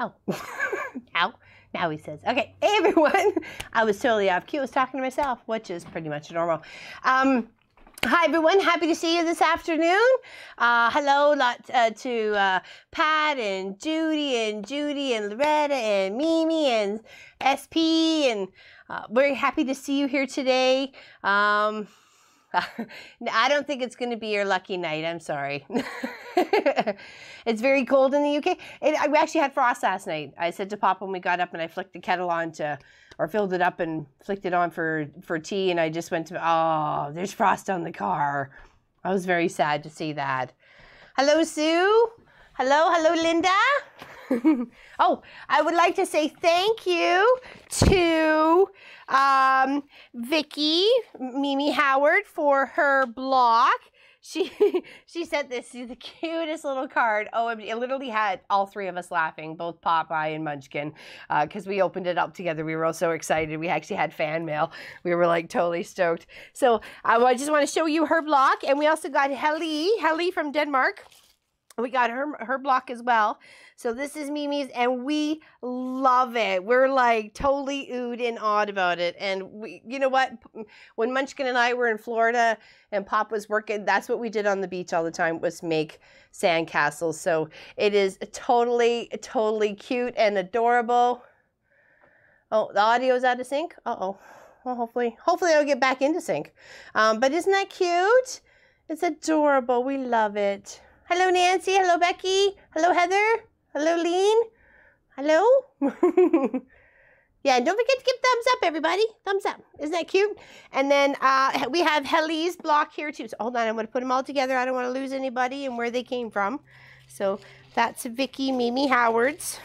Oh, now he says, okay, hey everyone. I was totally off cue. I was talking to myself, which is pretty much normal. Hi everyone, happy to see you this afternoon. Hello to Pat and Judy and Loretta and Mimi and SP, and very happy to see you here today. I don't think it's going to be your lucky night. I'm sorry. It's very cold in the UK. We actually had frost last night. I said to Papa when we got up and I flicked the kettle on or filled it up and flicked it on for tea, and I just went to, oh, there's frost on the car. I was very sad to see that. Hello, Sue. Hello, Linda. Oh, I would like to say thank you to Vicky, Mimi Howard, for her block. She said this is the cutest little card. Oh, it literally had all three of us laughing, both Popeye and Munchkin, because we opened it up together. We were all so excited. We actually had fan mail. We were like totally stoked. So I just want to show you her block, and we also got Helly from Denmark. We got her block as well. So this is Mimi's, and we love it. We're like totally oohed and awed about it. And we, you know what? When Munchkin and I were in Florida and Pop was working, that's what we did on the beach all the time, was make sandcastles. So it is totally cute and adorable. Oh, the audio's out of sync? Uh-oh. Well, hopefully I'll get back into sync. But isn't that cute? It's adorable. We love it. Hello, Nancy. Hello, Becky. Hello, Heather. Hello, Lean. Hello. Yeah, and don't forget to give thumbs up, everybody. Thumbs up. Isn't that cute? And then we have Helly's block here, too. So hold on. I'm going to put them all together. I don't want to lose anybody and where they came from. So that's Vicky Mimi Howard's.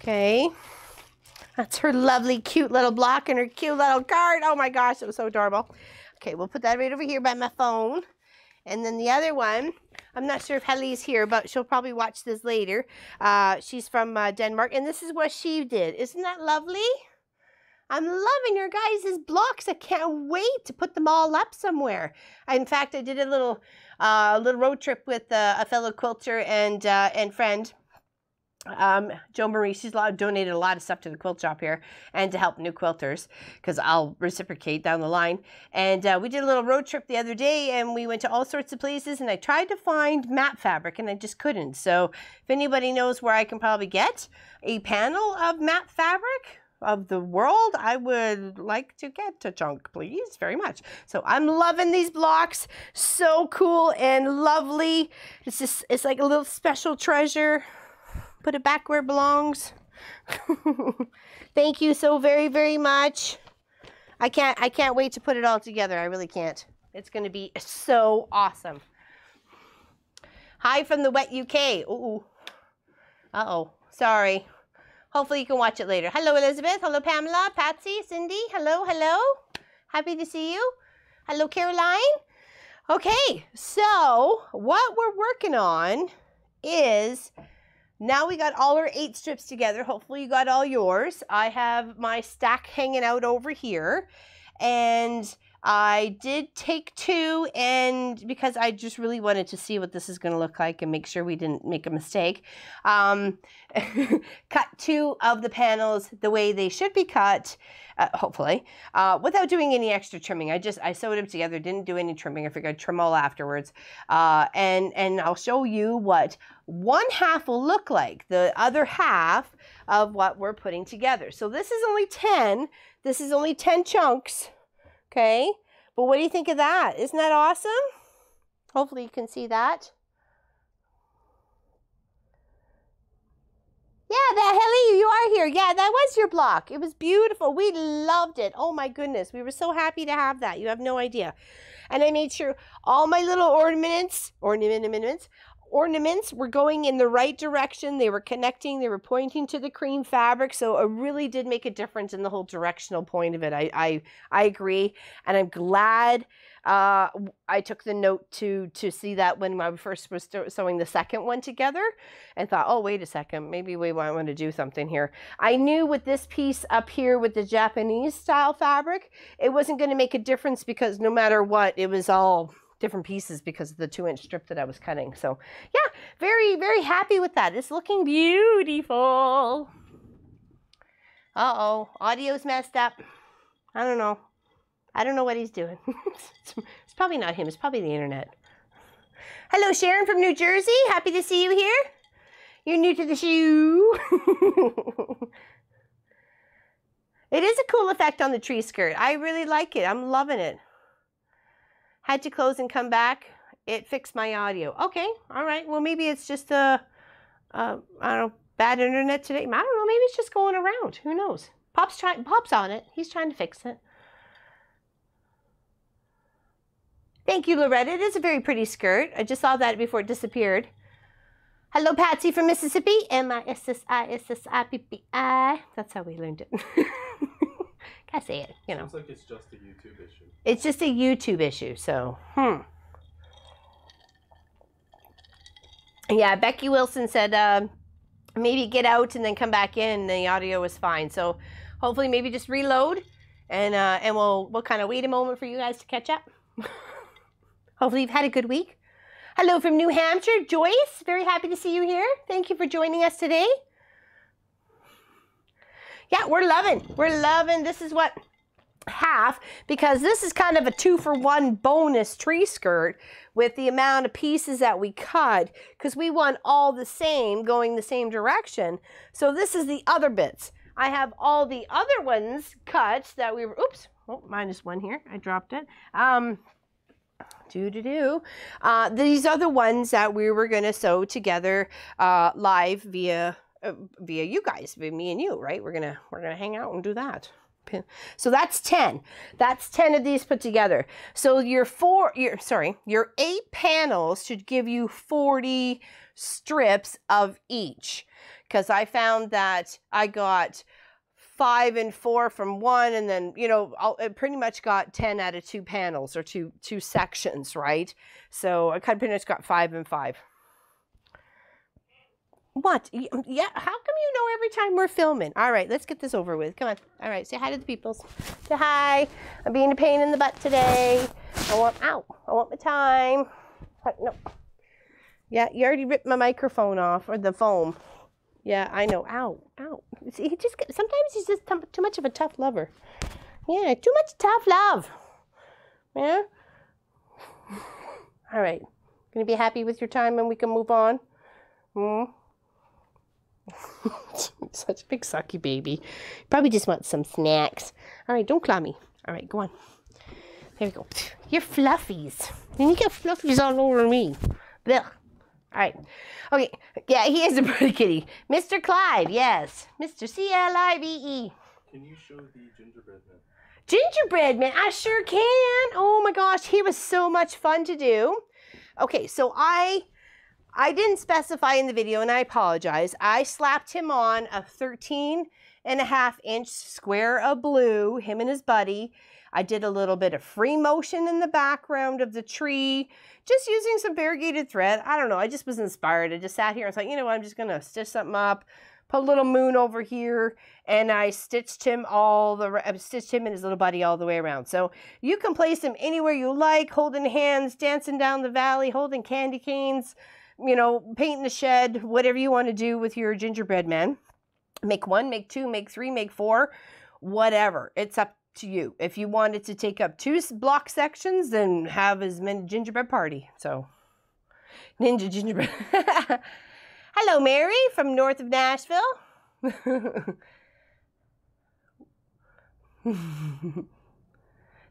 Okay. That's her lovely, cute little block and her cute little card. Oh, my gosh. It was so adorable. Okay, we'll put that right over here by my phone. And then the other one, I'm not sure if Helly's here, but she'll probably watch this later. She's from Denmark, and this is what she did. Isn't that lovely? I'm loving your guys' blocks. I can't wait to put them all up somewhere. In fact, I did a little road trip with a fellow quilter and friend. Jo Marie, she's donated a lot of stuff to the quilt shop here and to help new quilters, because I'll reciprocate down the line. And we did a little road trip the other day, and we went to all sorts of places, and I tried to find matte fabric and I just couldn't. So if anybody knows where I can probably get a panel of matte fabric of the world, I would like to get a chunk, please, very much. So I'm loving these blocks. So cool and lovely. It's like a little special treasure. Put it back where it belongs. Thank you so very much. I can't wait to put it all together. I really can't. It's going to be so awesome. Hi from the wet UK. Ooh. Uh-oh. Sorry. Hopefully you can watch it later. Hello, Elizabeth. Hello, Pamela. Patsy. Cindy. Hello. Happy to see you. Hello, Caroline. Okay. So what we're working on is... Now we got all our 8 strips together. Hopefully you got all yours. I have my stack hanging out over here. And I did take 2, and because I just really wanted to see what this is going to look like and make sure we didn't make a mistake, cut 2 of the panels the way they should be cut, hopefully, without doing any extra trimming. I sewed them together, didn't do any trimming. I figured I'd trim all afterwards. And I'll show you what one half will look like, the other half of what we're putting together. So this is only 10. This is only 10 chunks. Okay, but what do you think of that? Isn't that awesome? Hopefully you can see that. Yeah, Helly, you are here. Yeah, that was your block. It was beautiful. We loved it. Oh my goodness, we were so happy to have that. You have no idea. And I made sure all my little ornaments were going in the right direction. They were connecting. They were pointing to the cream fabric. So it really did make a difference in the whole directional point of it. I agree. And I'm glad I took the note to see that when I first was sewing the second one together, and thought, oh, wait a second, maybe we want to do something here. I knew with this piece up here with the Japanese style fabric, it wasn't going to make a difference, because no matter what, it was all different pieces because of the 2-inch strip that I was cutting. So yeah, very, very happy with that. It's looking beautiful. Uh-oh, audio's messed up. I don't know. I don't know what he's doing. It's probably not him. It's probably the internet. Hello, Sharon from New Jersey. Happy to see you here. You're new to the shoe. It is a cool effect on the tree skirt. I really like it. I'm loving it. Had to close and come back. It fixed my audio. Okay, all right. Well, maybe it's just I don't know, bad internet today. I don't know. Maybe it's just going around. Who knows? Pop's on it. He's trying to fix it. Thank you, Loretta. It is a very pretty skirt. I just saw that before it disappeared. Hello, Patsy from Mississippi. M-I-S-S-I-S-S-I-P-P-I. That's how we learned it. I say it, you know. Sounds like it's just a YouTube issue. It's just a YouTube issue, so, Yeah, Becky Wilson said maybe get out and then come back in and the audio was fine. So hopefully maybe just reload and we'll kind of wait a moment for you guys to catch up. Hopefully you've had a good week. Hello from New Hampshire, Joyce. Very happy to see you here. Thank you for joining us today. Yeah, we're loving. This is what half, because this is kind of a 2-for-1 bonus tree skirt with the amount of pieces that we cut, because we want all the same, going the same direction. So this is the other bits. I have all the other ones cut that we were, oops, oh, -1 here. I dropped it. These are the ones that we were going to sew together live via you guys, via me and you, right? We're gonna hang out and do that. So that's 10. That's 10 of these put together. So your 8 panels should give you 40 strips of each, because I found that I got 5 and 4 from one, and then, you know, I pretty much got 10 out of 2 panels, or two sections, right? So I kind of pretty much got 5 and 5. What? Yeah, how come you know every time we're filming? All right, let's get this over with. Come on. All right, say hi to the peoples. Say hi. I'm being a pain in the butt today. I want my time. No. Yeah, you already ripped my microphone off, or the foam. Yeah, I know. Ow. See, sometimes he's just too much of a tough lover. Yeah, too much tough love. Yeah? All right. Gonna be happy with your time and we can move on? Such a big sucky baby. Probably just wants some snacks. All right, don't claw me. All right, go on. There we go. You're fluffies. And you get fluffies all over me. Blech. All right. Okay. Yeah, he is a pretty kitty. Mr. Clyde, yes. Mr. C-L-I-V-E. Can you show the gingerbread man? Gingerbread man, I sure can. Oh my gosh, he was so much fun to do. Okay, so I didn't specify in the video, and I apologize. I slapped him on a 13.5-inch square of blue, him and his buddy. I did a little bit of free motion in the background of the tree, just using some variegated thread. I don't know, I just was inspired. I just sat here and thought, you know what, I'm just gonna stitch something up, put a little moon over here, and I stitched him and his little buddy all the way around. So you can place him anywhere you like, holding hands, dancing down the valley, holding candy canes, you know, painting the shed, whatever you want to do with your gingerbread man. Make 1, make 2, make 3, make 4, whatever. It's up to you. If you wanted to take up 2 block sections, then have as many gingerbread party. So, ninja gingerbread. Hello, Mary from north of Nashville.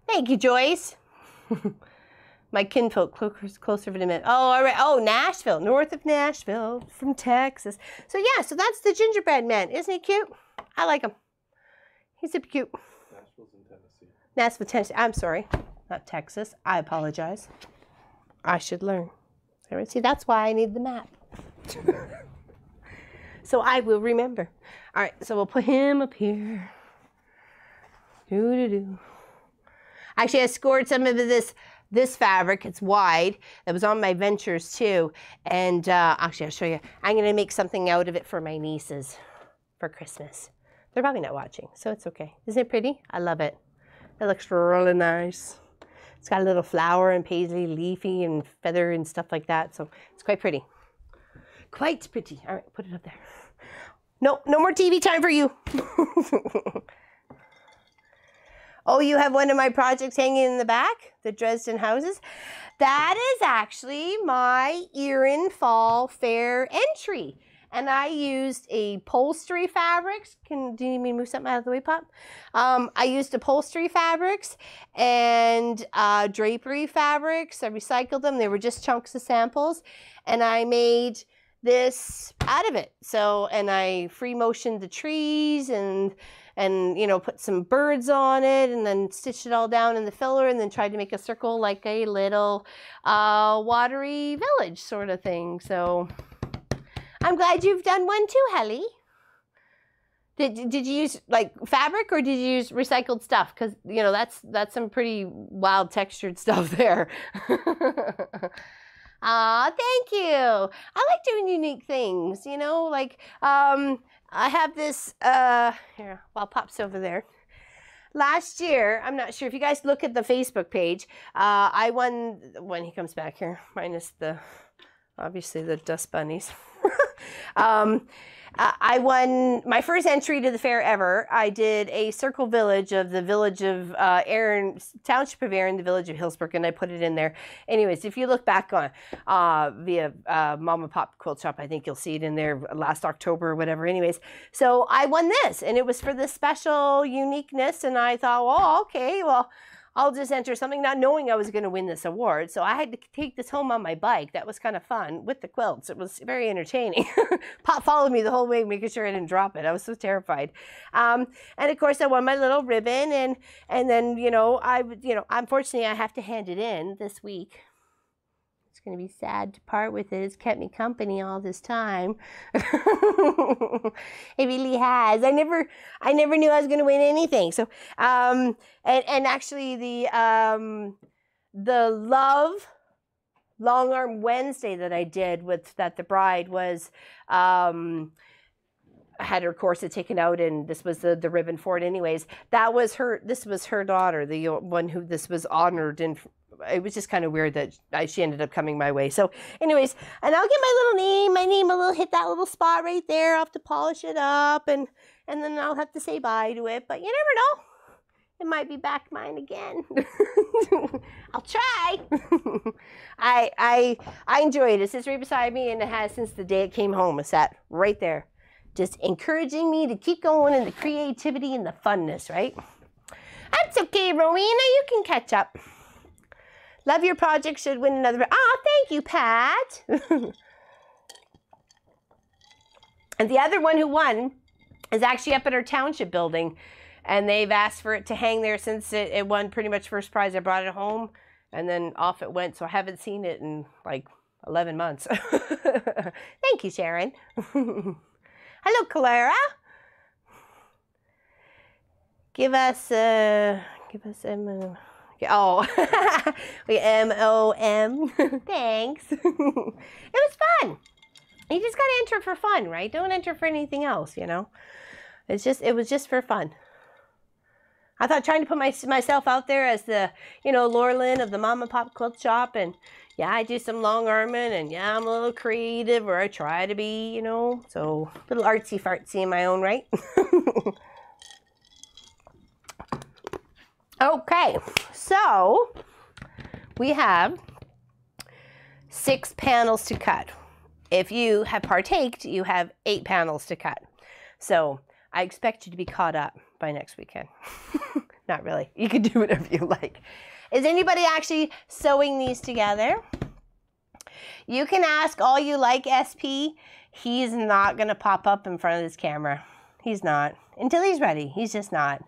Thank you, Joyce. My kinfolk closer to me. Oh, all right. Oh, Nashville, north of Nashville, from Texas. So yeah, so that's the gingerbread man. Isn't he cute? I like him. He's super cute. Nashville's in Tennessee. Nashville, Tennessee. I'm sorry, not Texas. I apologize. I should learn. See, that's why I need the map. So I will remember. All right, so we'll put him up here. Actually, I scored some of this fabric. It's wide. It was on my ventures too. And actually, I'll show you. I'm going to make something out of it for my nieces for Christmas. They're probably not watching, so it's okay. Isn't it pretty? I love it. It looks really nice. It's got a little flower and paisley, leafy and feather and stuff like that. So it's quite pretty. Quite pretty. All right, put it up there. No, no more TV time for you. Oh, you have one of my projects hanging in the back, the Dresden houses. That is actually my Erin Fall Fair entry. And I used upholstery fabrics. Do you need me to move something out of the way, Pop? I used upholstery fabrics and drapery fabrics. I recycled them. They were just chunks of samples. And I made this out of it. So, and I free motioned the trees and you know, put some birds on it and then stitched it all down in the filler and then tried to make a circle like a little watery village sort of thing. So I'm glad you've done one too, Helly. Did you use like fabric or did you use recycled stuff? Because, you know, that's some pretty wild textured stuff there. Aw, thank you. I like doing unique things, you know, like I have this, here, while Pop's over there. Last year, I'm not sure if you guys look at the Facebook page, I won, when he comes back here, minus the, obviously the dust bunnies. I won my first entry to the fair ever. I did a circle village of the village of Erin, Township of Erin, the village of Hillsbrook, and I put it in there. Anyways, if you look back on via Mama Pop Quilt Shop, I think you'll see it in there last October or whatever. Anyways, so I won this, and it was for the special uniqueness, and I thought, well, okay, well, I'll just enter something, not knowing I was going to win this award. So I had to take this home on my bike. That was kind of fun with the quilts. It was very entertaining. Pop followed me the whole way, making sure I didn't drop it. I was so terrified. And of course, I won my little ribbon, and then unfortunately, I have to hand it in this week. It's going to be sad to part with it. It's kept me company all this time. It really has. I never knew I was going to win anything. So, and actually the Love Long Arm Wednesday that I did with that the bride was had her corset taken out, and this was the ribbon for it. Anyways, that was her. This was her daughter, the one who this was honored in. It was just kind of weird that she ended up coming my way. So anyways, and I'll get my name will hit that little spot right there. I'll have to polish it up and then I'll have to say bye to it. But you never know. It might be back mine again. I'll try. I enjoy it. It sits right beside me and it has since the day it came home. It sat right there. Just encouraging me to keep going in the creativity and the funness, right? That's okay, Rowena. You can catch up. Love your project, should win another. Oh, thank you, Pat. And the other one who won is actually up at our township building. And they've asked for it to hang there since it won pretty much first prize. I brought it home and then off it went. So I haven't seen it in like 11 months. Thank you, Sharon. Hello, Clara. Give us oh, we M-O-M. Thanks. It was fun. You just got to enter for fun, right? Don't enter for anything else, you know. It was just for fun. I thought trying to put myself out there as the, you know, Laurelyn of the Mama Pop Quilt Shop, and yeah, I do some long arming, and yeah, I'm a little creative, or I try to be, you know, so a little artsy fartsy in my own right. Okay, so we have 6 panels to cut. If you have partaked, you have 8 panels to cut. So I expect you to be caught up by next weekend. Not really. You can do whatever you like. Is anybody actually sewing these together? You can ask all you like, SP. He's not going to pop up in front of this camera. He's not. Until he's ready. He's just not.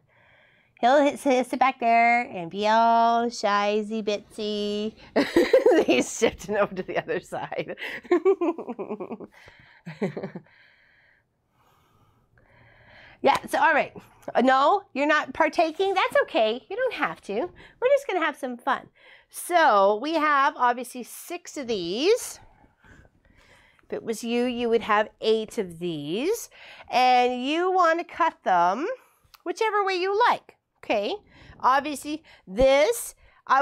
He'll sit back there and be all shyzy bitsy. He's shifting over to the other side. Yeah, so all right. No, you're not partaking? That's okay. You don't have to. We're just going to have some fun. So we have obviously 6 of these. If it was you, you would have 8 of these. And you want to cut them whichever way you like. Okay, obviously this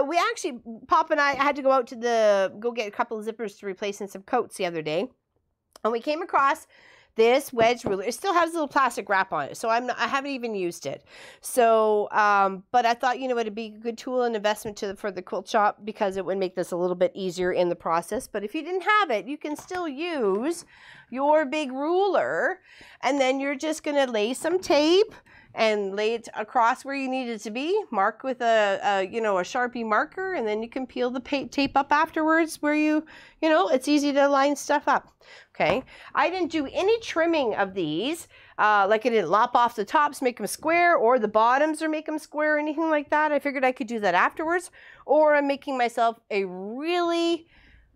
We actually, Pop and I had to go out to go get a couple of zippers to replace in some coats the other day. And we came across this wedge ruler. It still has a little plastic wrap on it, so I haven't even used it. So, but I thought, you know, it'd be a good tool and investment for the quilt shop because it would make this a little bit easier in the process. But if you didn't have it, you can still use your big ruler, and then you're just going to lay some tape and lay it across where you need it to be. Mark with a Sharpie marker, and then you can peel the tape up afterwards where you know, it's easy to line stuff up. Okay, I didn't do any trimming of these. Like I didn't lop off the tops, make them square, or the bottoms or make them square or anything like that. I figured I could do that afterwards, or I'm making myself a really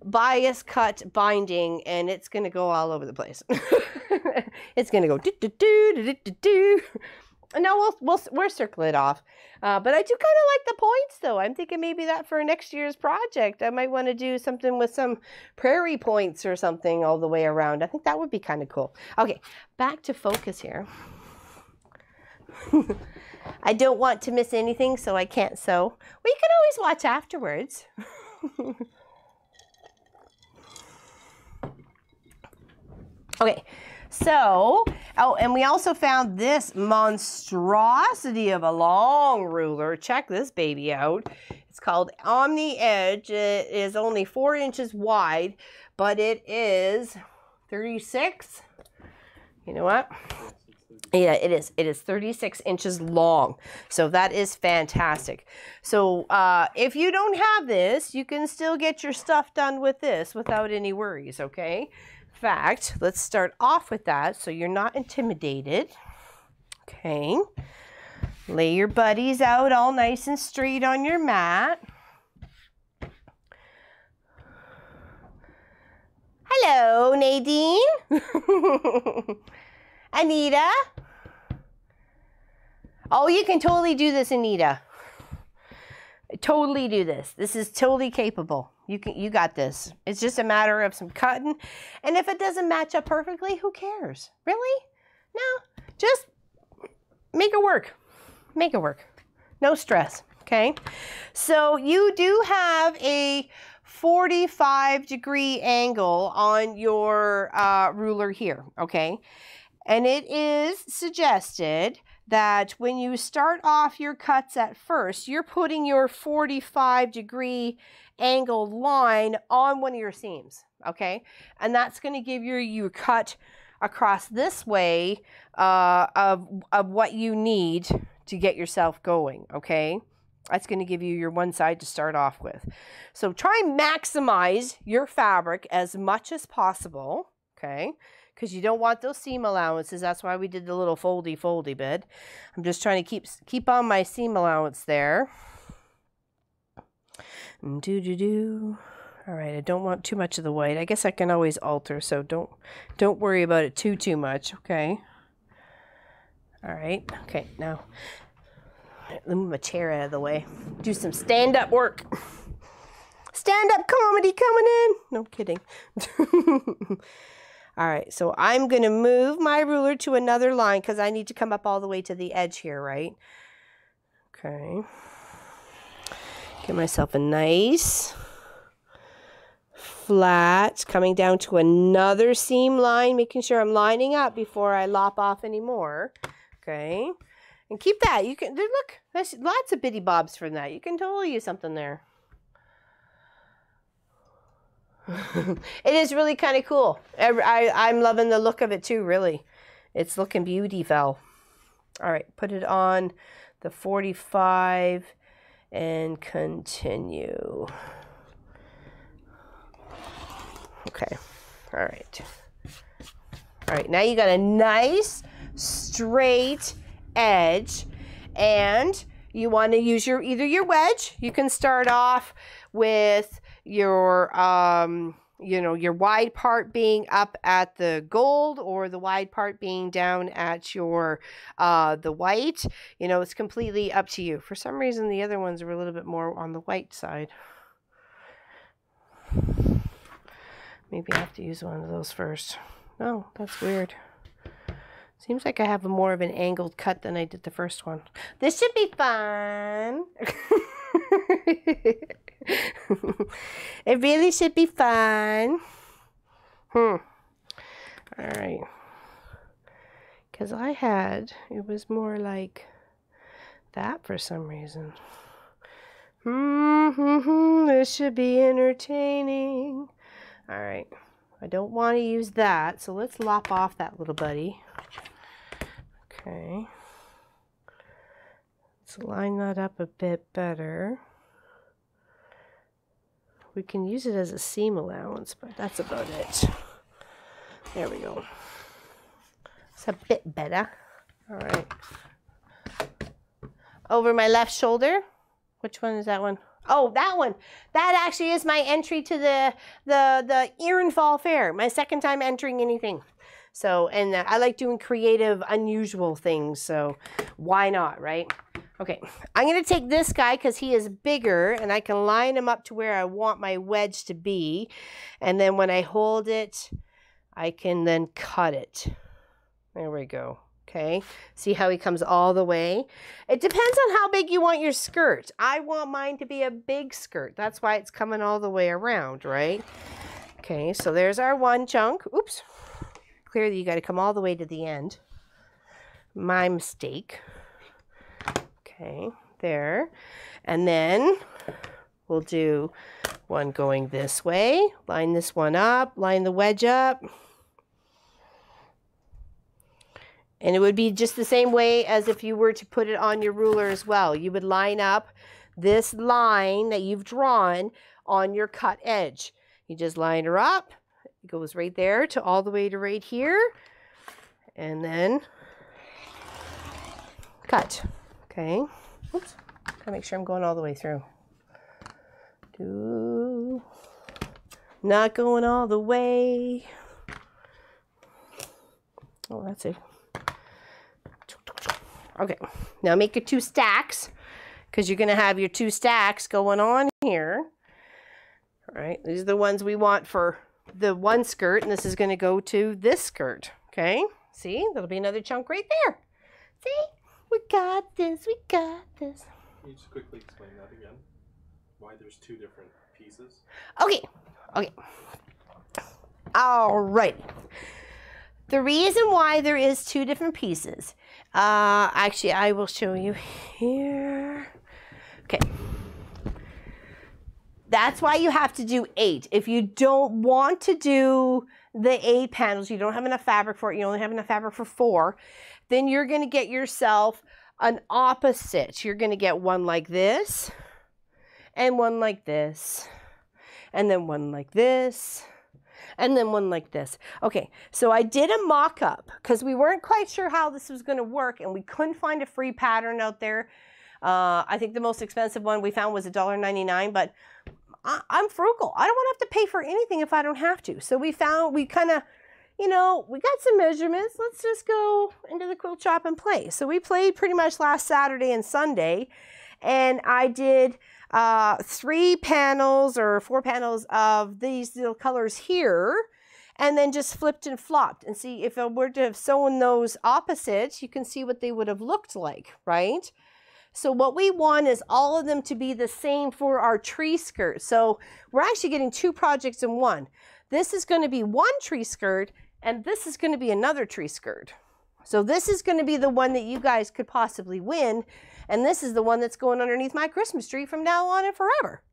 bias cut binding, and it's going to go all over the place. It's going to go do do do do do do. No, we'll circle it off. But I do kind of like the points, though. I'm thinking maybe that for next year's project, I might want to do something with some prairie points or something all the way around. I think that would be kind of cool. Okay, back to focus here. I don't want to miss anything, so I can't sew. Well, you can always watch afterwards. Okay. So, oh, and we also found this monstrosity of a long ruler. Check this baby out. It's called Omni Edge. It is only 4 inches wide, but it is 36. You know what? Yeah, it is. It is 36 inches long. So that is fantastic. So if you don't have this, you can still get your stuff done with this without any worries, okay? In fact, let's start off with that so you're not intimidated. Okay. Lay your buddies out all nice and straight on your mat. Hello, Nadine. Anita. Oh, you can totally do this, Anita. Totally do this. This is totally capable. You got this. It's just a matter of some cutting. And if it doesn't match up perfectly, who cares? Really? No, just make it work. Make it work. No stress, okay? So you do have a 45-degree angle on your ruler here, okay? And it is suggested that when you start off your cuts at first, you're putting your 45-degree angled line on one of your seams, okay? And that's going to give you cut across this way of what you need to get yourself going, okay? That's going to give you your one side to start off with. So try and maximize your fabric as much as possible, okay? Because you don't want those seam allowances. That's why we did the little foldy bit. I'm just trying to keep on my seam allowance there. All right, I don't want too much of the white. I guess I can always alter, so don't worry about it too much, okay? All right, okay, now let me move my chair out of the way. Do some stand-up work. Stand-up comedy coming in. No kidding. All right, so I'm going to move my ruler to another line because I need to come up all the way to the edge here, right? Okay. Get myself a nice flat, coming down to another seam line, making sure I'm lining up before I lop off any more. Okay. And keep that. You can, look, there's lots of bitty bobs from that. You can totally use something there. It is really kind of cool. I'm loving the look of it too, really. It's looking beautiful. All right, put it on the 45 and continue. Okay, all right. All right, now you got a nice straight edge, and you want to use either your wedge. You can start off with your your wide part being up at the gold, or the wide part being down at your the white. You know, it's completely up to you. For some reason the other ones are a little bit more on the white side. Maybe I have to use one of those first. Oh, that's weird. Seems like I have more of an angled cut than I did the first one. This should be fun. It really should be fun. All right. Because it was more like that for some reason. This should be entertaining. All right. I don't want to use that, so let's lop off that little buddy. Okay. Let's line that up a bit better. We can use it as a seam allowance, but that's about it. There we go. It's a bit better. All right. Over my left shoulder. Which one is that one? Oh, that one. That actually is my entry to the Erin Fall Fair. My second time entering anything. So, and I like doing creative, unusual things. So why not, right? Okay, I'm going to take this guy because he is bigger and I can line him up to where I want my wedge to be. And then when I hold it, I can then cut it. There we go. Okay, see how he comes all the way? It depends on how big you want your skirt. I want mine to be a big skirt. That's why it's coming all the way around, right? Okay, so there's our one chunk. Oops. Clearly you got to come all the way to the end. My mistake. Okay, there. And then we'll do one going this way. Line this one up, line the wedge up. And it would be just the same way as if you were to put it on your ruler as well. You would line up this line that you've drawn on your cut edge. You just line her up. It goes right there to all the way to right here. And then cut. Okay. Oops. Gotta make sure I'm going all the way through. Not going all the way. Oh, that's it. Okay, now make your 2 stacks because you're going to have your 2 stacks going on here. All right, these are the ones we want for the one skirt, and this is going to go to this skirt. Okay, see, there'll be another chunk right there. See, we got this, we got this. Can you just quickly explain that again? Why there's 2 different pieces? Okay, all right. The reason why there is 2 different pieces, actually I will show you here. Okay. That's why you have to do 8. If you don't want to do the 8 panels, you don't have enough fabric for it, you only have enough fabric for 4, then you're going to get yourself an opposite. You're going to get one like this, and one like this, and then one like this, and then one like this. Okay, so I did a mock-up because we weren't quite sure how this was going to work, and we couldn't find a free pattern out there. I think the most expensive one we found was $1.99, but I'm frugal. I don't want to have to pay for anything if I don't have to. So we kind of, we got some measurements. Let's just go into the quilt shop and play. So we played pretty much last Saturday and Sunday, and I did 3 panels or 4 panels of these little colors here, and then just flipped and flopped. And see, if I were to have sewn those opposites, you can see what they would have looked like, right? So what we want is all of them to be the same for our tree skirt. So we're actually getting 2 projects in one. This is going to be one tree skirt, and this is going to be another tree skirt. So this is going to be the one that you guys could possibly win, and this is the one that's going underneath my Christmas tree from now on and forever.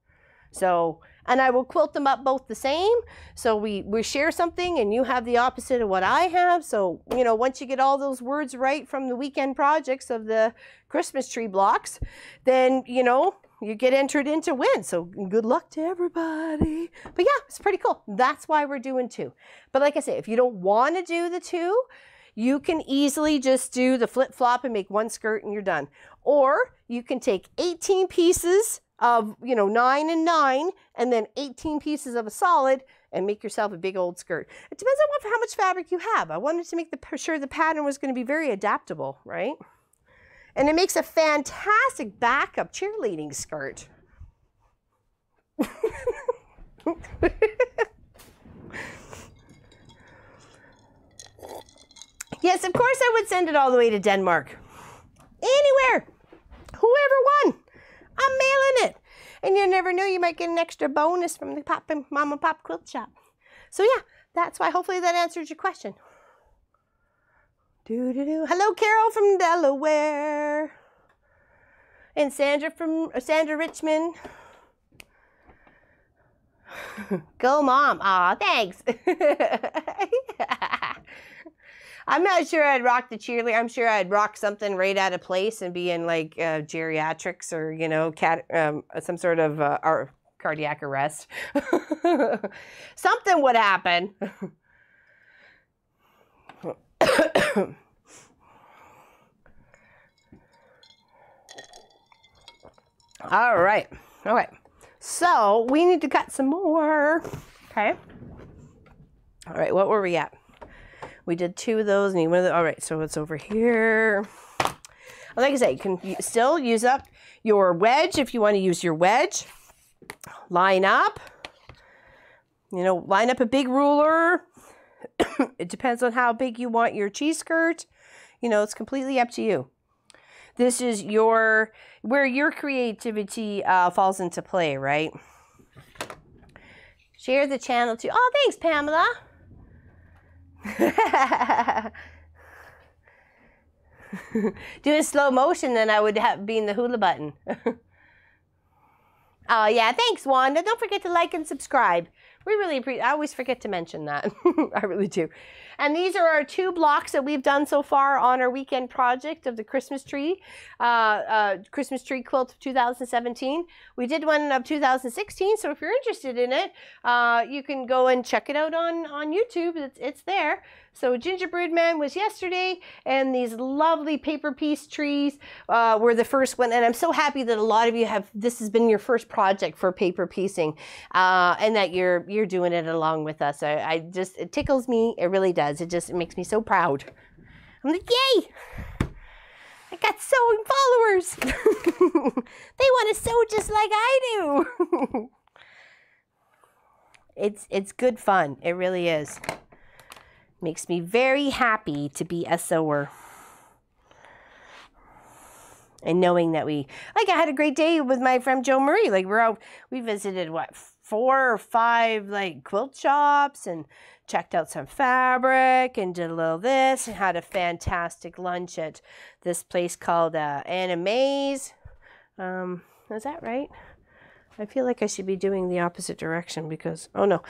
So, and I will quilt them up both the same. So we share something and you have the opposite of what I have. So, once you get all those words right from the weekend projects of the Christmas tree blocks, then, you get entered in to win. So good luck to everybody. But yeah, it's pretty cool. That's why we're doing 2. But like I say, if you don't want to do the 2, you can easily just do the flip-flop and make 1 skirt and you're done. Or you can take 18 pieces of, 9 and 9, and then 18 pieces of a solid and make yourself a big old skirt. It depends on how much fabric you have. I wanted to make sure the pattern was going to be very adaptable, right? And it makes a fantastic backup cheerleading skirt. Yes, of course I would send it all the way to Denmark. Anywhere. Whoever won. I'm mailing it. you never know, you might get an extra bonus from the Mom and Pop Quilt Shop. So yeah, that's why. Hopefully that answers your question. Hello, Carol from Delaware. And Sandra from Sandra Richmond. Go, Mom. Aw, thanks. I'm not sure I'd rock the cheerleader. I'm sure I'd rock something right out of place and be in like geriatrics or, you know, some sort of cardiac arrest. Something would happen. All right. So we need to cut some more. Okay. All right. What were we at? We did 2 of those. And all right. So it's over here. Like I said, you can still use up your wedge if you want to use your wedge. Line up. You know, line up a big ruler. It depends on how big you want your cheese skirt. You know, it's completely up to you. This is where your creativity falls into play, right? Share the channel too. Oh, thanks, Pamela. Do a slow motion, then I would be in the hula button. Oh, yeah. Thanks, Wanda. Don't forget to like and subscribe. We really appreciate. I always forget to mention that. I really do. And these are our 2 blocks that we've done so far on our weekend project of the Christmas tree quilt of 2017. We did one of 2016, so if you're interested in it, you can go and check it out on YouTube. It's there. So Gingerbread Man was yesterday, and these lovely paper piece trees were the first one. And I'm so happy that a lot of you this has been your first project for paper piecing, and that you're doing it along with us. It tickles me. It really does. It makes me so proud. I'm like, yay! I got sewing followers. They want to sew just like I do. It's good fun. It really is. Makes me very happy to be a sewer. And knowing that I had a great day with my friend Jo Marie. Like we visited 4 or 5 like quilt shops and checked out some fabric and did a little this and had a fantastic lunch at this place called Anna Mae's. Is that right? I feel like I should be doing the opposite direction because, oh no.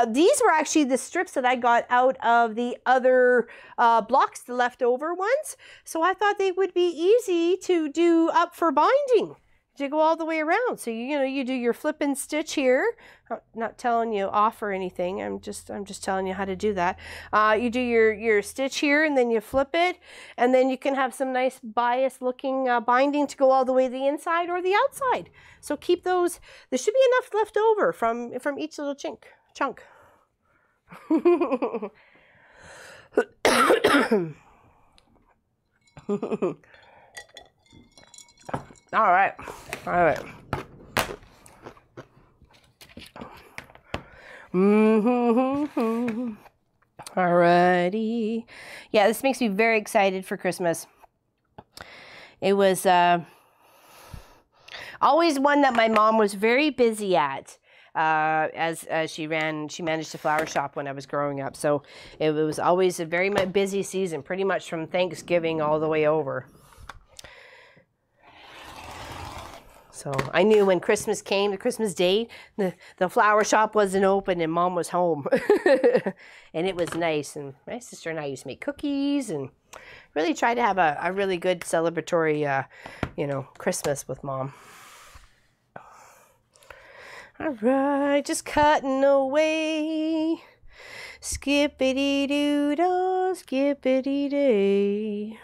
These were actually the strips that I got out of the other blocks, the leftover ones. So I thought they would be easy to do up for binding, to go all the way around. So, you do your flip and stitch here. I'm not telling you off or anything. I'm just telling you how to do that. You do your stitch here and then you flip it. And then you can have some nice bias looking binding to go all the way to the inside or the outside. So keep those. There should be enough left over from each little chunk. All right. Alrighty. Yeah, this makes me very excited for Christmas. It was always one that my mom was very busy at. As she managed a flower shop when I was growing up. So it was always a very busy season, pretty much from Thanksgiving all the way over. So I knew when Christmas came, the Christmas day, the flower shop wasn't open and Mom was home. And it was nice. And my sister and I used to make cookies and really try to have a really good celebratory, Christmas with Mom. All right, just cutting away. Skippity-doo-dah, skippity-day.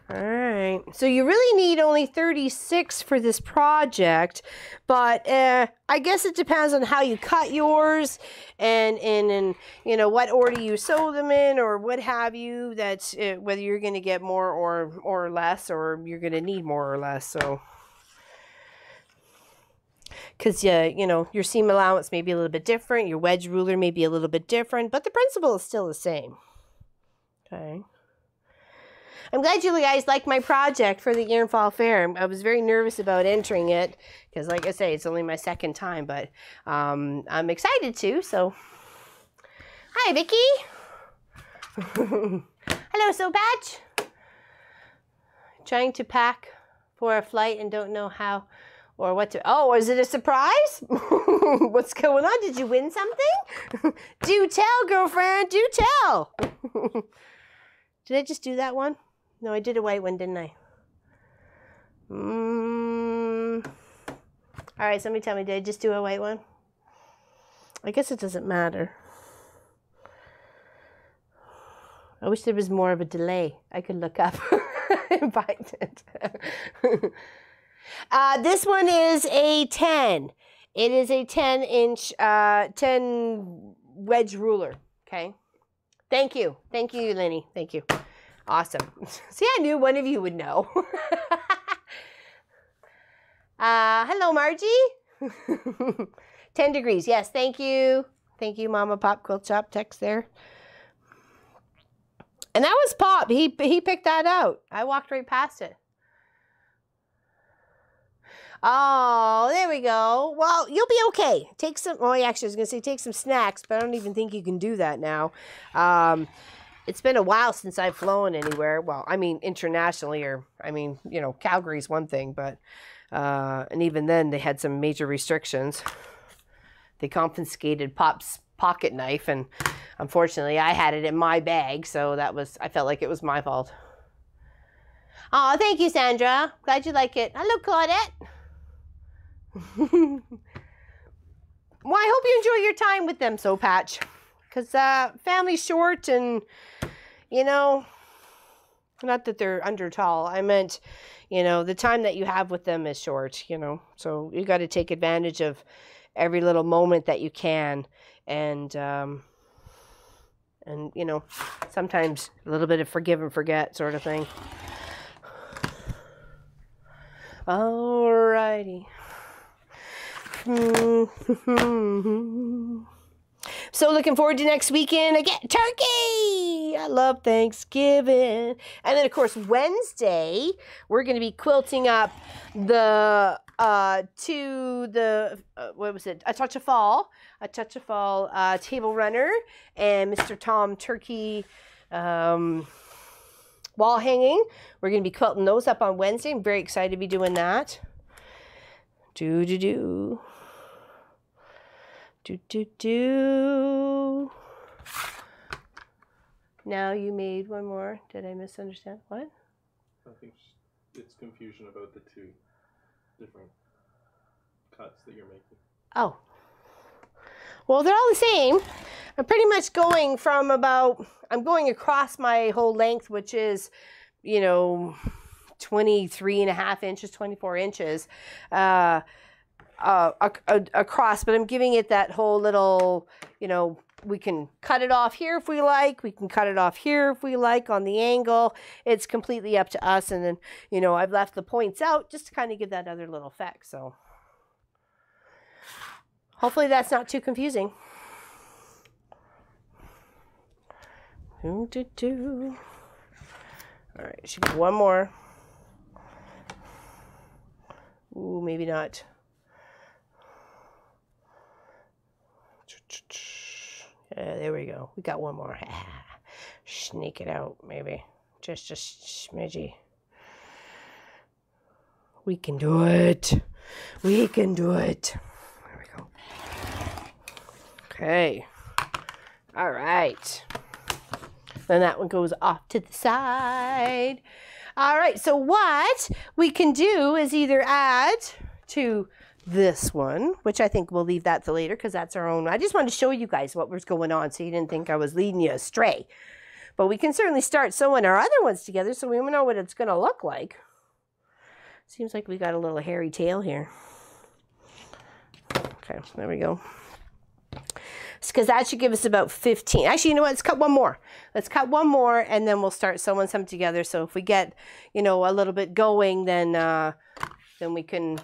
All right, so you really need only 36 for this project, but I guess it depends on how you cut yours and what order you sew them in or what have you. That's whether you're going to get more or less, or you're going to need more or less. So, because your seam allowance may be a little bit different, your wedge ruler may be a little bit different, but the principle is still the same. Okay. I'm glad you guys like my project for the Year and Fall Fair. I was very nervous about entering it because, like I say, it's only my second time, but I'm excited to. So, hi, Vicky. Hello, Soap Patch. Trying to pack for a flight and don't know how or what to. Oh, is it a surprise? What's going on? Did you win something? Do tell, girlfriend. Do tell. Did I just do that one? No, I did a white one, didn't I? All right, somebody tell me, did I just do a white one? I guess it doesn't matter. I wish there was more of a delay. I could look up and find it. This one is a 10. It is a 10-inch, 10 wedge ruler, okay? Thank you. Thank you, Lenny. Thank you. Awesome. See, I knew one of you would know. Hello, Margie. 10 degrees. Yes, thank you. Thank you, Mama Pop Quilt Shop text there. And that was Pop. He picked that out. I walked right past it. Oh, there we go. Well, you'll be okay. Take some, oh, actually, I was going to say take some snacks, but I don't even think you can do that now. It's been a while since I've flown anywhere. Well, I mean, internationally, or, I mean, you know, Calgary's one thing, but, and even then they had some major restrictions. They confiscated Pop's pocket knife, and unfortunately I had it in my bag, so that was, I felt like it was my fault. Oh, thank you, Sandra. Glad you like it. Hello, Claudette. Well, I hope you enjoy your time with them, Soap Patch, because family's short, and you know, not that they're under tall. I meant, you know, the time that you have with them is short, you know, so you got to take advantage of every little moment that you can, and you know, sometimes a little bit of forgive and forget sort of thing. Alrighty. So looking forward to next weekend. Again, turkey! I love Thanksgiving. And then, of course, Wednesday, we're going to be quilting up the, what was it? A Touch of Fall table runner and Mr. Tom Turkey wall hanging. We're going to be quilting those up on Wednesday. I'm very excited to be doing that. Do. Now you made one more. Did I misunderstand? What? I think it's confusion about the two different cuts that you're making. Oh. Well, they're all the same. I'm pretty much going from about, I'm going across my whole length, which is, you know, 23.5 inches, 24 inches across, but I'm giving it that whole little, you know, we can cut it off here if we like, we can cut it off here if we like on the angle. It's completely up to us. And then, you know, I've left the points out just to kind of give that other little effect. So hopefully that's not too confusing. All right, should be one more. Ooh, maybe not. Yeah, there we go. We got one more. Sneak it out, maybe. Just a smidgy. We can do it. We can do it. There we go. Okay. All right. Then that one goes off to the side. All right, so what we can do is either add to this one, which I think we'll leave that to later because that's our own. I just wanted to show you guys what was going on so you didn't think I was leading you astray. But we can certainly start sewing our other ones together so we know what it's going to look like. Seems like we got a little hairy tail here. Okay, there we go. Because that should give us about 15. Actually, you know what? Let's cut one more. Let's cut one more, and then we'll start sewing some together. So if we get, you know, a little bit going, then we can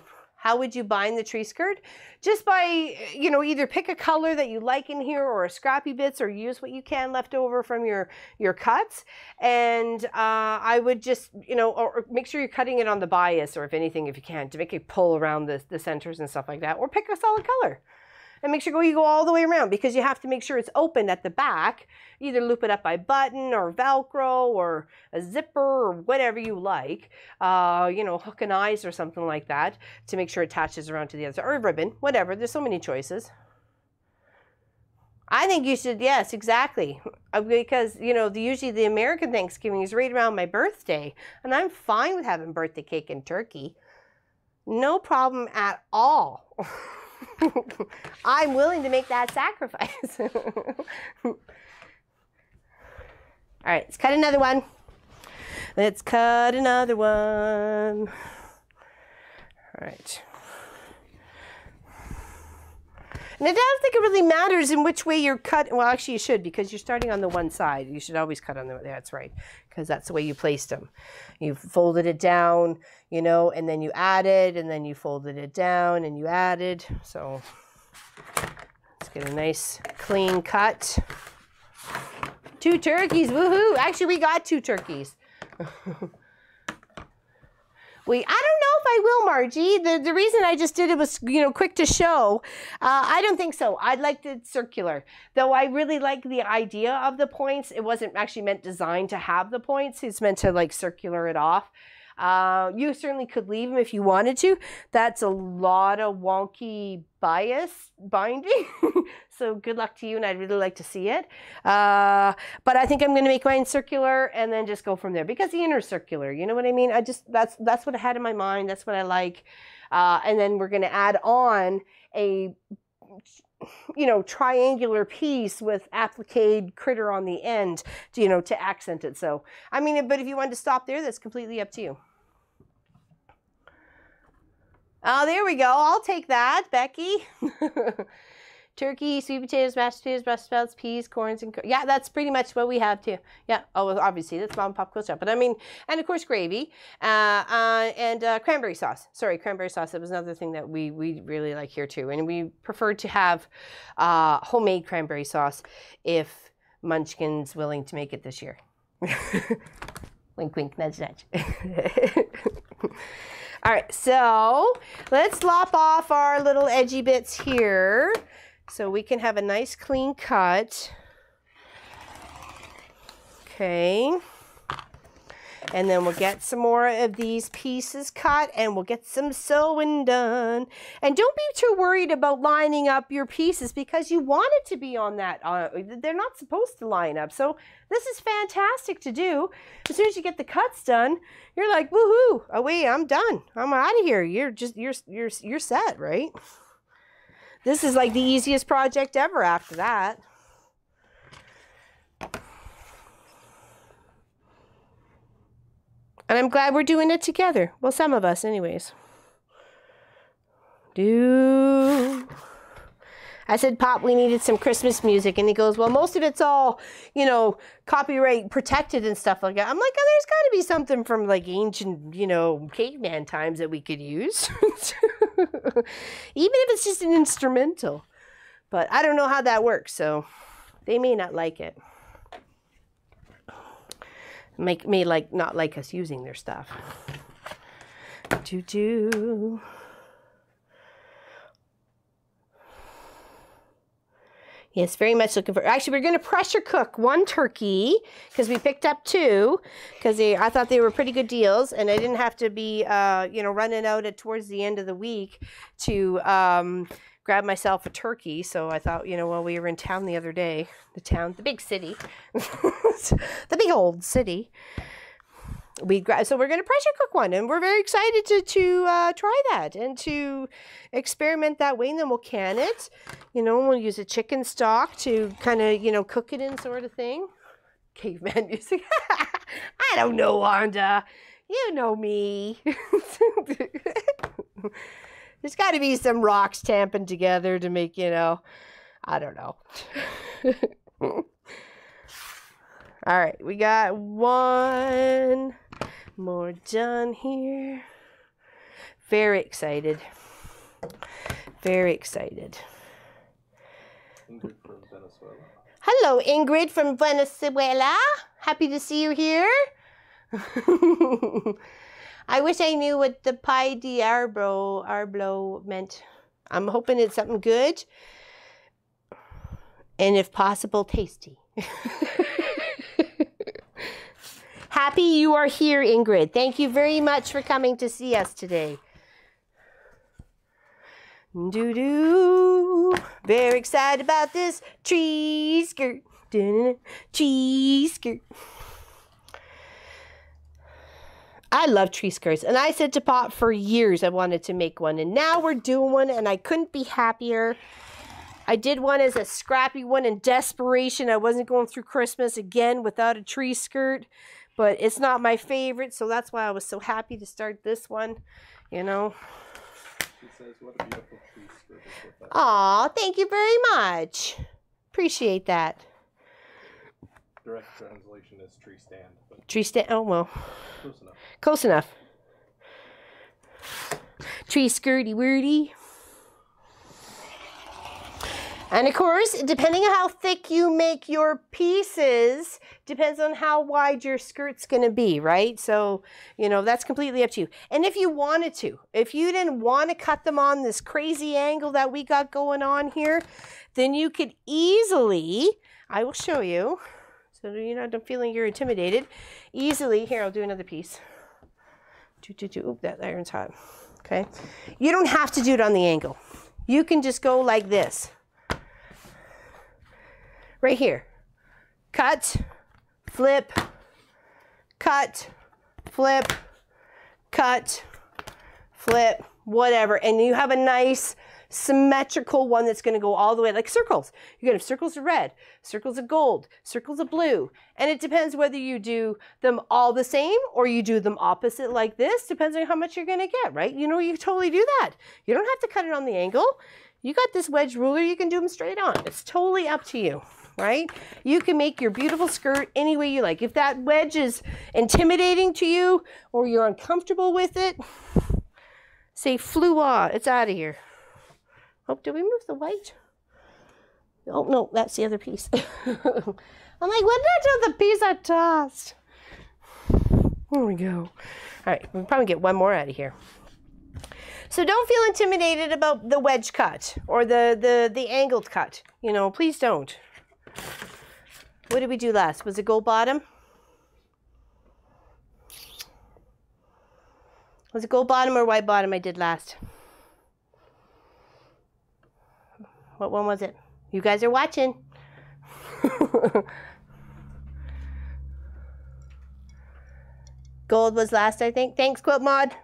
How would you bind the tree skirt? Just by, you know, either pick a color that you like in here or scrappy bits, or use what you can left over from your cuts. And I would just, you know, or make sure you're cutting it on the bias, or if anything, if you can, to make it pull around the centers and stuff like that, or pick a solid color. And make sure you go all the way around, because you have to make sure it's open at the back. Either loop it up by button or Velcro or a zipper or whatever you like. You know, hook and eyes or something like that to make sure it attaches around to the other side. Or a ribbon, whatever. There's so many choices. I think you should, yes, exactly. Because, you know, usually the American Thanksgiving is right around my birthday. And I'm fine with having birthday cake and turkey. No problem at all. I'm willing to make that sacrifice. All right, let's cut another one. Let's cut another one. All right. And I don't think it really matters in which way you're cut. Well, actually you should, because you're starting on the one side. You should always cut on the, that's right, because that's the way you placed them. You folded it down, you know, and then you added, and then you folded it down and you added. So let's get a nice clean cut. 2 turkeys, woohoo! Actually, we got 2 turkeys. I don't know if I will, Margie. The reason I just did it was, you know, quick to show. I don't think so. I'd like it circular. Though I really like the idea of the points. It wasn't actually meant designed to have the points. It's meant to like circular it off. You certainly could leave them if you wanted to. That's a lot of wonky bias binding. So good luck to you, and I'd really like to see it. But I think I'm going to make mine circular and then just go from there, because the inner circular, you know what I mean? That's what I had in my mind. That's what I like. And then we're going to add on a, you know, triangular piece with applique critter on the end to, you know, to accent it. So, I mean, but if you wanted to stop there, that's completely up to you. Oh, there we go. I'll take that, Becky. Turkey, sweet potatoes, mashed potatoes, Brussels sprouts, peas, corns, and yeah, that's pretty much what we have too. Yeah, oh, well, obviously that's mom and pop quilt shop, but I mean, and of course gravy, and cranberry sauce. Sorry, cranberry sauce. That was another thing that we really like here too, and we prefer to have homemade cranberry sauce if Munchkin's willing to make it this year. Wink, wink, nudge, nudge. All right, so let's lop off our little edgy bits here so we can have a nice clean cut. Okay. And then we'll get some more of these pieces cut, and we'll get some sewing done. And don't be too worried about lining up your pieces, because you want it to be on that. They're not supposed to line up. So this is fantastic to do. As soon as you get the cuts done, you're like, woohoo! Oh wait, I'm done. I'm out of here. You're set, right? This is like the easiest project ever after that. And I'm glad we're doing it together. Well, some of us anyways. I said, Pop, we needed some Christmas music. And he goes, well, most of it's all, you know, copyright protected and stuff like that. I'm like, oh, there's got to be something from like ancient, you know, caveman times that we could use. Even if it's just an instrumental. But I don't know how that works, so they may not like it. May like not like us using their stuff. Yes, very much looking for. Actually, we're going to pressure cook 1 turkey because we picked up 2 because I thought they were pretty good deals, and I didn't have to be you know, running out towards the end of the week to grab myself a turkey. So I thought, you know, well, we were in town the other day, the big city, the big old city. So we're going to pressure cook one, and we're very excited to try that and to experiment that way. And then we'll can it, you know, we'll use a chicken stock to kind of, you know, cook it in, sort of thing. Caveman music. I don't know, Wanda. You know me. There's got to be some rocks tamping together to make, you know, I don't know. All right, we got 1 more done here. Very excited. Very excited. Ingrid from Venezuela. Hello, Ingrid from Venezuela. Happy to see you here. I wish I knew what the pie de arblo meant. I'm hoping it's something good. And if possible, tasty. Happy you are here, Ingrid. Thank you very much for coming to see us today. Doo-doo. Very excited about this tree skirt. Tree skirt. I love tree skirts. And I said to Pop for years I wanted to make one. And now we're doing one and I couldn't be happier. I did one as a scrappy one in desperation. I wasn't going through Christmas again without a tree skirt. But it's not my favorite, so that's why I was so happy to start this one, you know. She says, what a beautiful tree skirt is with that. Aw, thank you very much. Appreciate that. Direct translation is tree stand. But Tree stand, oh well. close enough. Close enough. Tree skirty wordy. And of course, depending on how thick you make your pieces, depends on how wide your skirt's going to be, right? So, you know, that's completely up to you. And if you wanted to, if you didn't want to cut them on this crazy angle that we got going on here, then you could easily, I will show you, so you're not feeling you're intimidated, easily, here, I'll do another piece. Oop, that iron's hot. Okay. You don't have to do it on the angle. You can just go like this. Right here. Cut, flip, cut, flip, cut, flip, whatever. And you have a nice symmetrical one that's going to go all the way, like circles. You're going to have circles of red, circles of gold, circles of blue. And it depends whether you do them all the same or you do them opposite like this. Depends on how much you're going to get, right? You know, you totally do that. You don't have to cut it on the angle. You got this wedge ruler, you can do them straight on. It's totally up to you. Right? You can make your beautiful skirt any way you like. If that wedge is intimidating to you or you're uncomfortable with it, say flua, it's out of here. Oh, did we move the white? Oh, no, that's the other piece. I'm like, what did I do with the piece I tossed? There we go. All right, we'll probably get one more out of here. So don't feel intimidated about the wedge cut or the angled cut. You know, please don't. What did we do last? Was it gold bottom? Was it gold bottom or white bottom I did last? What one was it? You guys are watching. Gold was last, I think. Thanks, Quilt Mod.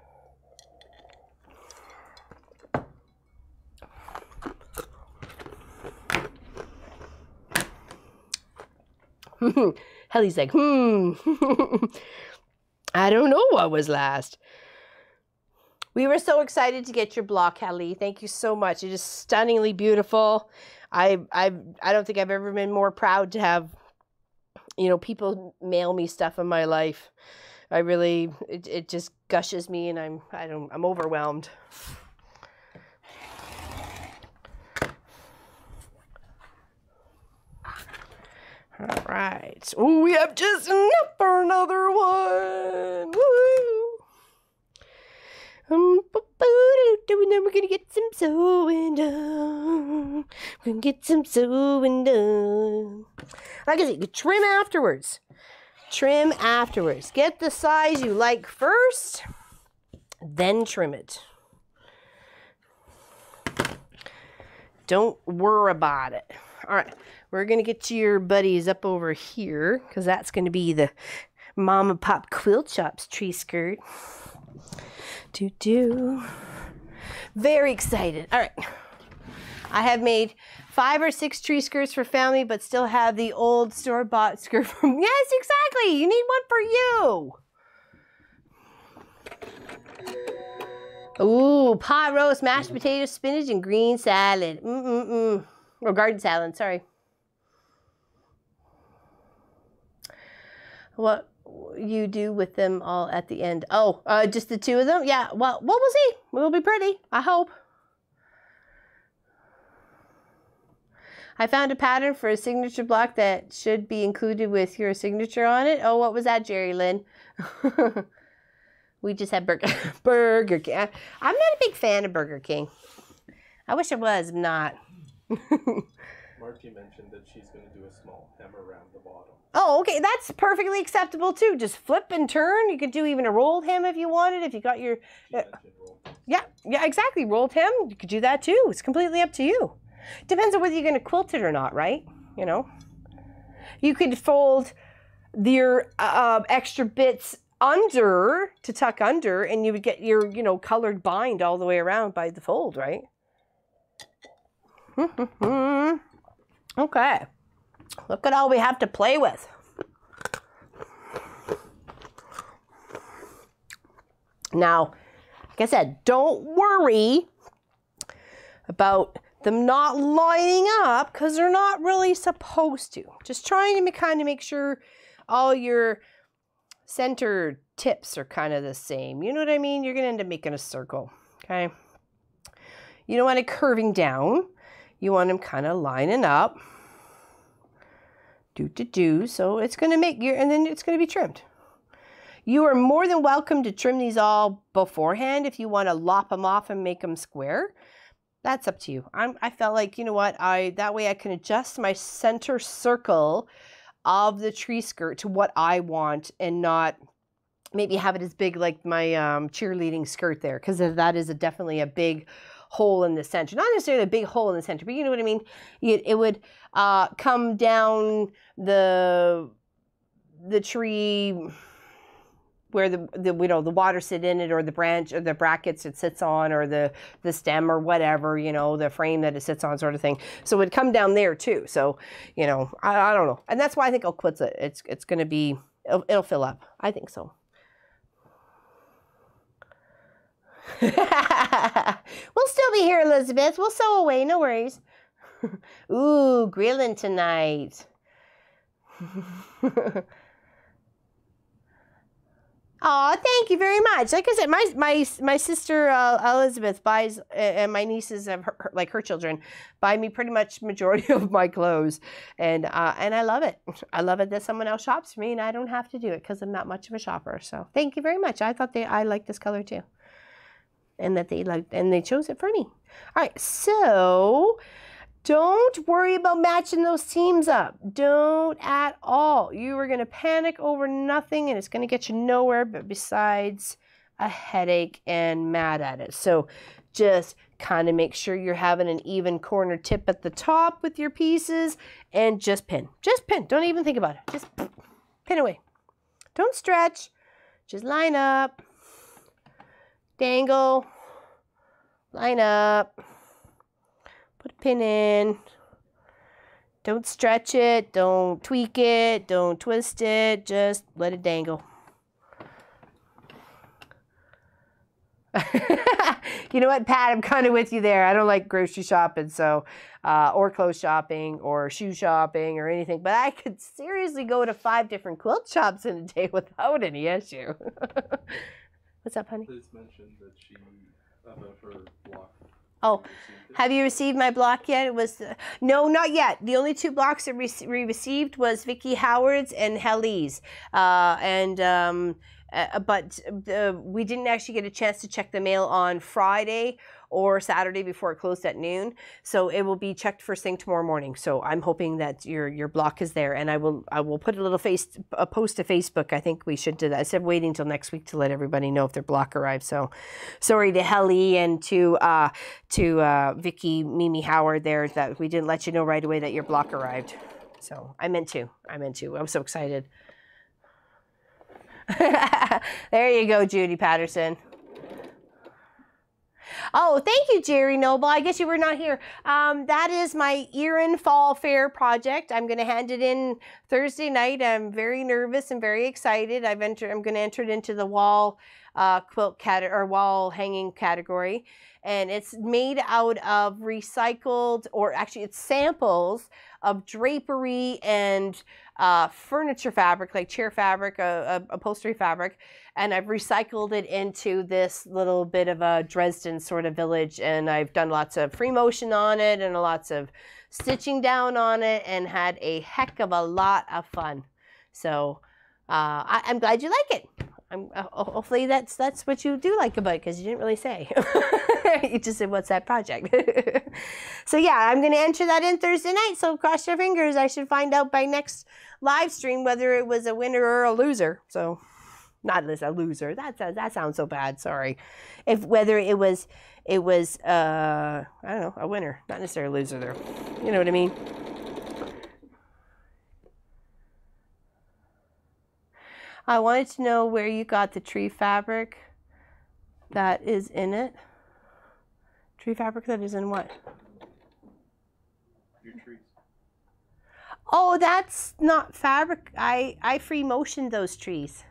Helly's like, I don't know what was last. We were so excited to get your block, Helly. Thank you so much. It is stunningly beautiful. I don't think I've ever been more proud to have, you know, people mail me stuff in my life. I really, it just gushes me and I'm overwhelmed. All right. Oh, we have just enough for another one. Woo! Then we're gonna get some sewing done. We're gonna get some sewing done. Like I said, you trim afterwards. Trim afterwards. Get the size you like first, then trim it. Don't worry about it. All right. We're going to get to your buddies up over here because that's going to be the Mom and Pop Quilt Shop's tree skirt. Very excited. All right. I have made 5 or 6 tree skirts for family, but still have the old store-bought skirt from... Yes, exactly. You need one for you. Ooh, pot roast, mashed potatoes, spinach, and green salad. Or garden salad, sorry. What you do with them all at the end? Oh, just the 2 of them? Yeah, well, we'll see. It'll be pretty, I hope. I found a pattern for a signature block that should be included with your signature on it. Oh, what was that, Jerry Lynn? We just had Burger King. I'm not a big fan of Burger King. I wish I was, I'm not. Marty mentioned that she's going to do a small hem around the bottom. Oh, okay, that's perfectly acceptable too. Just flip and turn. You could do even a rolled hem if you wanted. If you got your, yeah, exactly, rolled hem. You could do that too. It's completely up to you. Depends on whether you're going to quilt it or not, right? You know, you could fold your extra bits under to tuck under, and you would get your, you know, colored bind all the way around by the fold, right? Okay, look at all we have to play with. Now, like I said, don't worry about them not lining up because they're not really supposed to. Just trying to kind of make sure all your center tips are kind of the same. You know what I mean? You're going to end up making a circle, okay? You don't want it curving down. You want them kind of lining up. So it's going to make your, and then it's going to be trimmed. You are more than welcome to trim these all beforehand if you want to lop them off and make them square. That's up to you. I felt like, you know what, that way I can adjust my center circle of the tree skirt to what I want and not maybe have it as big like my cheerleading skirt there, because that is definitely a big hole in the center. Not necessarily a big hole in the center, but you know what I mean? It would come down the tree where the you know, the water sit in it, or the branch or the brackets it sits on, or the stem or whatever, you know, the frame that it sits on, sort of thing. So it would come down there too. So, you know, I don't know. And that's why I think I'll quilt it. It's going to be, it'll fill up. I think so. We'll still be here, Elizabeth. We'll sew away, no worries. Ooh, grilling tonight. Oh, thank you very much. Like I said, my sister Elizabeth buys, and my nieces of like her children buy me pretty much majority of my clothes, and I love it. I love it that someone else shops for me, and I don't have to do it because I'm not much of a shopper. So thank you very much. I thought I liked this color too, and that they chose it for me. All right, so don't worry about matching those seams up. Don't at all. You are going to panic over nothing, and it's going to get you nowhere but besides a headache and mad at it. So just kind of make sure you're having an even corner tip at the top with your pieces, and just pin. Just pin. Don't even think about it. Just pin away. Don't stretch. Just line up. Dangle. Line up. Put a pin in. Don't stretch it. Don't tweak it. Don't twist it. Just let it dangle. You know what, Pat? I'm kind of with you there. I don't like grocery shopping, so or clothes shopping or shoe shopping or anything. But I could seriously go to 5 different quilt shops in a day without any issue. What's up, honey? Liz mentioned that she about her block. Oh, have you received my block yet? It was no, not yet. The only 2 blocks that we received was Vicky Howard's and Helly's, but we didn't actually get a chance to check the mail on Friday or Saturday before it closed at noon. So it will be checked first thing tomorrow morning. So I'm hoping that your block is there, and I will put a little post to Facebook. I think we should do that instead of waiting till next week to let everybody know if their block arrives. So sorry to Helly and to Vicky Mimi Howard there that we didn't let you know right away that your block arrived. So I meant to. I was so excited. There you go, Judy Patterson. Oh, thank you, Jerry Noble. I guess you were not here. That is my Erin Fall Fair project. I'm going to hand it in Thursday night. I'm very nervous and very excited. I'm going to enter it into the wall quilt or wall hanging category, and it's made out of recycled, or actually it's samples of drapery and furniture fabric, like chair fabric, upholstery fabric, and I've recycled it into this little bit of a Dresden sort of village, and I've done lots of free motion on it and lots of stitching down on it and had a heck of a lot of fun. So I'm glad you like it. Hopefully that's what you do like about it, because you didn't really say. You just said, what's that project? So yeah, I'm going to enter that in Thursday night. So cross your fingers. I should find out by next live stream whether it was a winner or a loser. So not as a loser. That sounds so bad. Sorry. Whether it was I don't know, a winner, not necessarily a loser there. You know what I mean? I wanted to know where you got the tree fabric that is in it. Tree fabric that is in what? Your trees. Oh, that's not fabric. I free motioned those trees.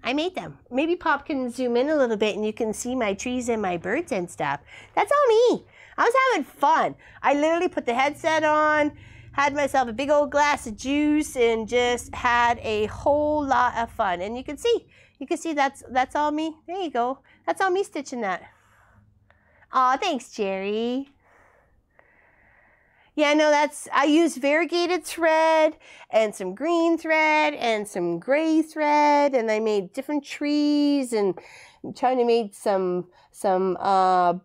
I made them. Maybe Pop can zoom in a little bit and you can see my trees and my birds and stuff. That's all me. I was having fun. I literally put the headset on, had myself a big old glass of juice, and just had a whole lot of fun. And you can see that's all me. There you go. That's all me stitching that. Aw, thanks, Jerry. Yeah, no, I used variegated thread and some green thread and some gray thread, and I made different trees, and I'm trying to make some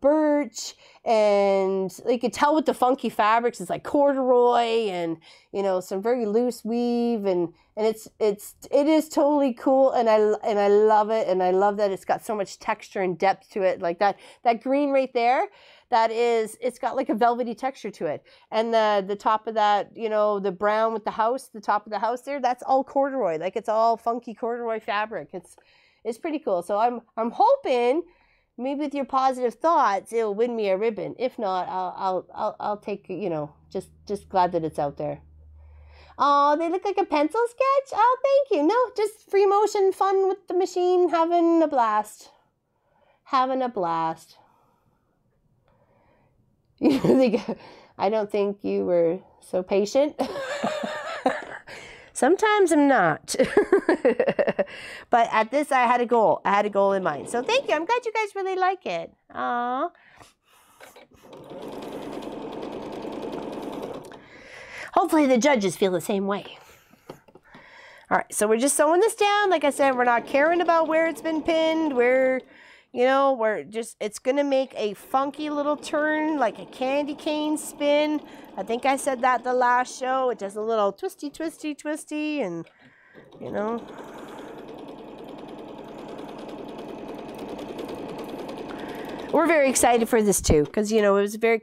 birch, and you could tell with the funky fabrics, it's like corduroy and, you know, some very loose weave, and it is totally cool, and I love it, and I love that it's got so much texture and depth to it. Like that green right there, it's got like a velvety texture to it. And the top of that, you know, the brown with the house, the top of the house there, that's all corduroy. Like it's all funky corduroy fabric. It's pretty cool. So I'm hoping maybe with your positive thoughts, it'll win me a ribbon. If not, I'll take, you know, just glad that it's out there. Oh, they look like a pencil sketch? Oh, thank you. No, just free motion fun with the machine, having a blast. Having a blast. I don't think you were so patient. Sometimes I'm not. But at this, I had a goal. I had a goal in mind. So thank you. I'm glad you guys really like it. Aww. Hopefully the judges feel the same way. All right, so we're just sewing this down. Like I said, we're not caring about where it's been pinned. It's gonna make a funky little turn, like a candy cane spin. I think I said that the last show. It does a little twisty, twisty, twisty, and you know. We're very excited for this too, because you know it was very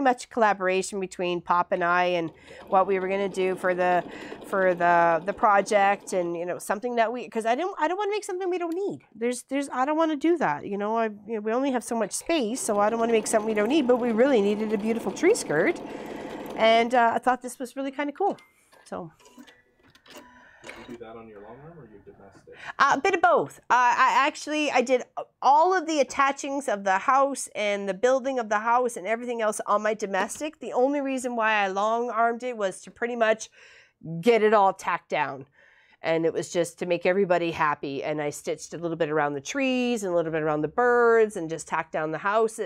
much collaboration between Pop and I, and what we were gonna do for the project, and you know, something that because I don't want to make something we don't need. I don't want to do that. You know, we only have so much space, so I don't want to make something we don't need. But we really needed a beautiful tree skirt, and I thought this was really kind of cool. So. Do that on your long arm or your domestic? A bit of both. I did all of the attachings of the house and the building of the house and everything else on my domestic. The only reason why I long armed it was to pretty much get it all tacked down. And it was just to make everybody happy. And I stitched a little bit around the trees and a little bit around the birds and just tacked down the house.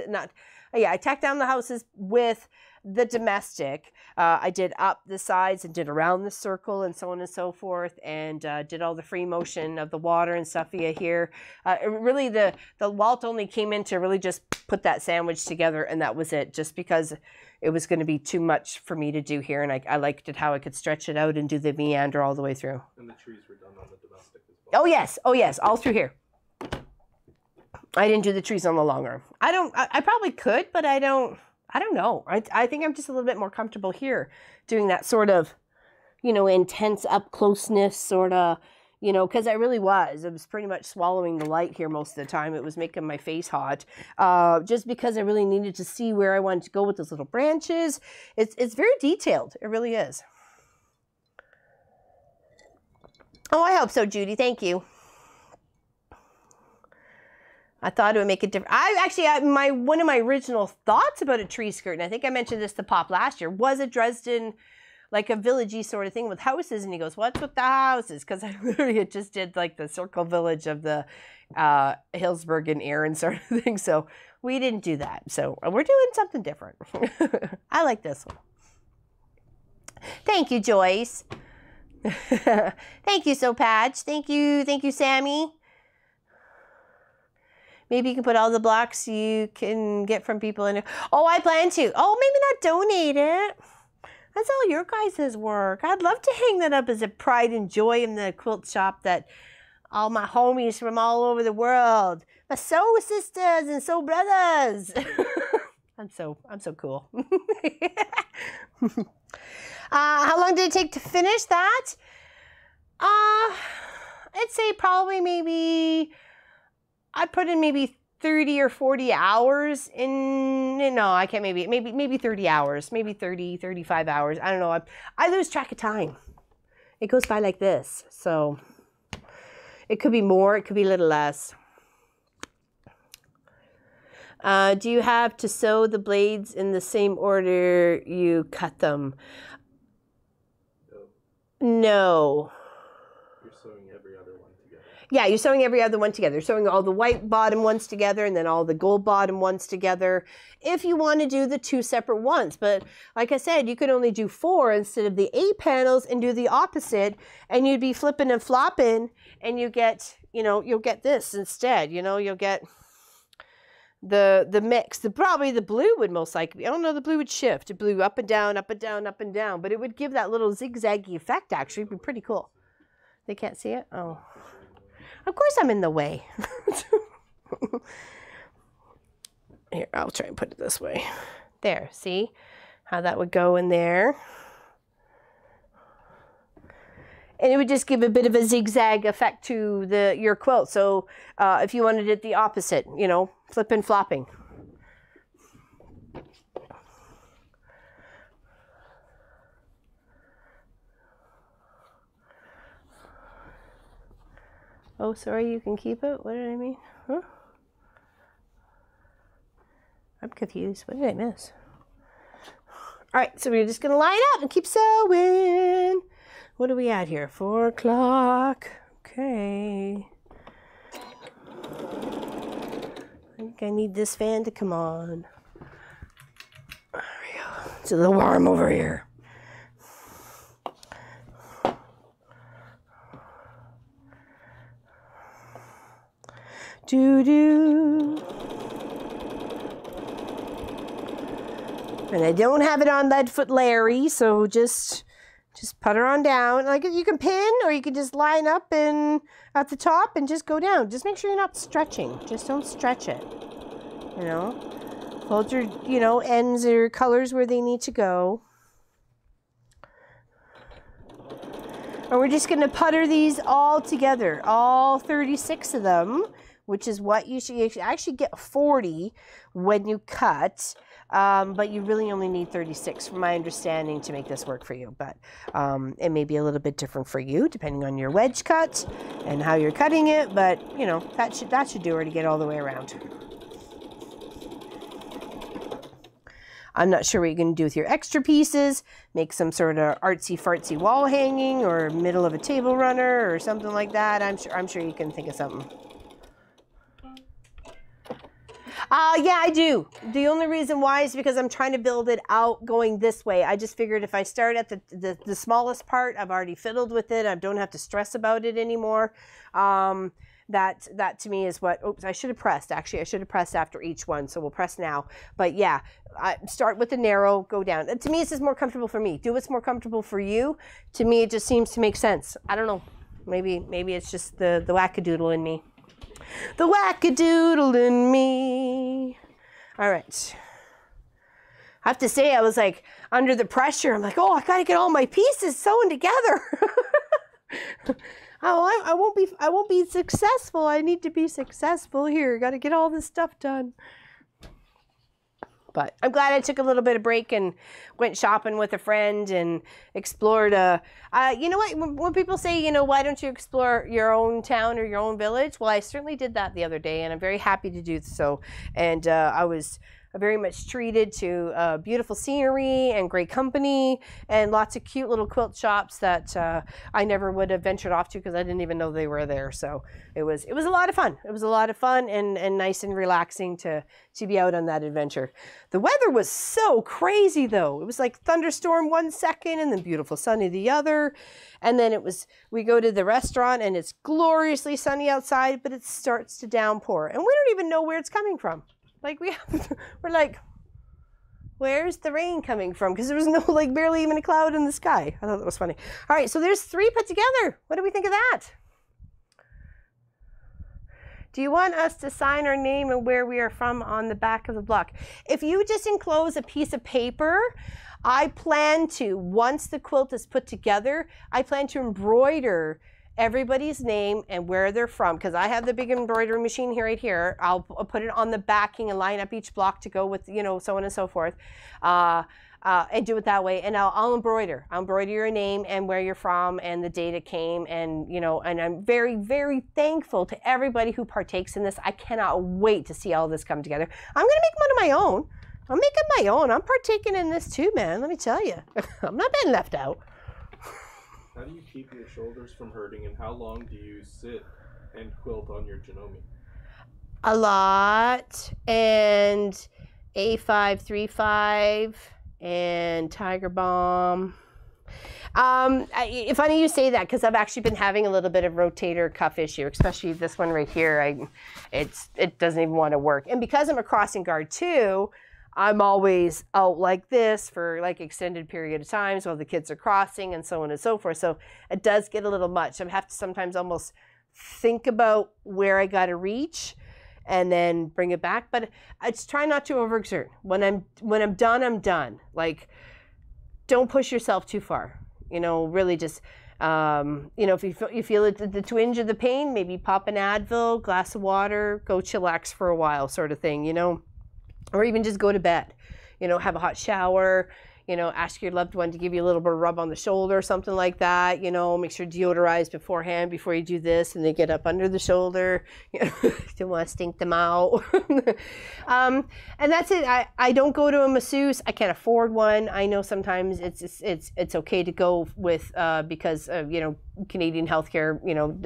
I tacked down the houses with the domestic. I did up the sides and did around the circle and so on and so forth, and did all the free motion of the water and stuff via here. Really, the Walt only came in to really just put that sandwich together, and that was it, just because it was going to be too much for me to do here, and I liked it how I could stretch it out and do the meander all the way through. And the trees were done on the domestic as well. Oh yes, all through here. I didn't do the trees on the long arm. I probably could, but I don't know. I think I'm just a little bit more comfortable here doing that sort of, you know, intense up closeness sort of, you know, because I was pretty much swallowing the light here most of the time. It was making my face hot, just because I really needed to see where I wanted to go with those little branches. It's very detailed. It really is. Oh, I hope so, Judy. Thank you. I thought it would make a difference. One of my original thoughts about a tree skirt, and I think I mentioned this to Pop last year, was a Dresden like a villagey sort of thing with houses. And he goes, what's with the houses? Because I literally just did like the circle village of the Hillsburg and Erin sort of thing. So we didn't do that. So we're doing something different. I like this one. Thank you, Joyce. Thank you, Sopatch. Thank you, Sammy. Maybe you can put all the blocks you can get from people in it. Oh, I plan to. Oh, maybe not donate it. That's all your guys' work. I'd love to hang that up as a pride and joy in the quilt shop that all my homies from all over the world, my soul sisters and soul brothers. I'm so cool. How long did it take to finish that? I'd say probably maybe, I put in maybe 30 or 40 hours in, no, I can't, maybe 30 hours, maybe 30, 35 hours. I don't know. I lose track of time. It goes by like this. So it could be more, it could be a little less. Do you have to sew the blades in the same order you cut them? No. You're sewing every other one together. Yeah, you're sewing every other one together. You're sewing all the white bottom ones together and then all the gold bottom ones together if you want to do the 2 separate ones. But like I said, you could only do 4 instead of the 8 panels and do the opposite, and you'd be flipping and flopping, and you get, you know, you'll get this instead. You know, you'll get the mix. Probably the blue would most likely, I don't know, the blue would shift. It blue up and down, up and down, up and down, but it would give that little zigzaggy effect. Actually, it'd be pretty cool. They can't see it? Oh, of course I'm in the way. Here, I'll try and put it this way. There, see how that would go in there? And it would just give a bit of a zigzag effect to your quilt. So if you wanted it the opposite, you know, flipping, flopping. Oh, sorry, you can keep it? What did I mean? Huh? I'm confused. What did I miss? All right, so we're just going to line up and keep sewing. What are we at here? 4 o'clock. Okay. I think I need this fan to come on. There we go. It's a little warm over here. Doo-doo. And I don't have it on Leadfoot Larry, so just putter on down. Like you can pin, or you can just line up and at the top and just go down. Just make sure you're not stretching. Just don't stretch it. You know, hold your, you know, ends or colors where they need to go. And we're just going to putter these all together, all 36 of them, which is what you should actually get 40 when you cut. But you really only need 36 from my understanding to make this work for you. But it may be a little bit different for you depending on your wedge cut and how you're cutting it. But, you know, that should do her to get all the way around. I'm not sure what you're going to do with your extra pieces. Make some sort of artsy-fartsy wall hanging or middle of a table runner or something like that. I'm sure you can think of something. Yeah, I do. The only reason why is because I'm trying to build it out going this way. I just figured if I start at the smallest part, I've already fiddled with it. I don't have to stress about it anymore. That to me is what, oops, I should have pressed. Actually, I should have pressed after each one, so we'll press now. But yeah, I start with the narrow, go down. To me, this is more comfortable for me. Do what's more comfortable for you. To me, it just seems to make sense. I don't know. Maybe it's just the wackadoodle in me. The wackadoodle in me. All right. I have to say, I was like under the pressure. I'm like, oh, I gotta get all my pieces sewn together. Oh, I won't be successful. I need to be successful here. Got to get all this stuff done. But I'm glad I took a little bit of break and went shopping with a friend and explored you know what, when people say, you know, why don't you explore your own town or your own village? Well, I certainly did that the other day, and I'm very happy to do so. And I was very much treated to beautiful scenery and great company and lots of cute little quilt shops that I never would have ventured off to because I didn't even know they were there. So it was a lot of fun. It was a lot of fun and nice and relaxing to be out on that adventure. The weather was so crazy though. It was like thunderstorm one second and then beautiful sunny the other. And then we go to the restaurant and it's gloriously sunny outside, but it starts to downpour and we don't even know where it's coming from. Like we're like, where's the rain coming from? Because there was no, like, barely even a cloud in the sky. I thought that was funny. All right, so there's 3 put together. What do we think of that? Do you want us to sign our name and where we are from on the back of the block? If you just enclose a piece of paper, I plan to, once the quilt is put together, I plan to embroider everybody's name and where they're from, because I have the big embroidery machine here, right here. I'll put it on the backing and line up each block to go with, you know, so on and so forth, and do it that way. And I'll embroider your name and where you're from and the date it came, and you know, and I'm very, very thankful to everybody who partakes in this. I cannot wait to see all this come together. I'm gonna make one of my own. I'm making my own. I'm partaking in this too, man. Let me tell you, I'm not being left out. How do you keep your shoulders from hurting, and how long do you sit and quilt on your Janome? A lot, and A535 and Tiger Balm. Funny you say that, because I've actually been having a little bit of rotator cuff issue, especially this one right here. It doesn't even want to work, and because I'm a crossing guard too, I'm always out like this for like extended period of times while the kids are crossing and so on and so forth. So it does get a little much. I have to sometimes almost think about where I got to reach and then bring it back. But I just try not to overexert. When I'm done, I'm done. Like, don't push yourself too far. You know, really just, you know, if you feel the twinge of the pain, maybe pop an Advil, glass of water, go chillax for a while, sort of thing, you know. Or even just go to bed, you know, have a hot shower, you know, ask your loved one to give you a little bit of rub on the shoulder or something like that, you know, make sure deodorize beforehand before you do this, and they get up under the shoulder, you know, don't want to stink them out. And that's it. I don't go to a masseuse. I can't afford one. I know sometimes it's okay to go with, because of, you know, Canadian healthcare, you know,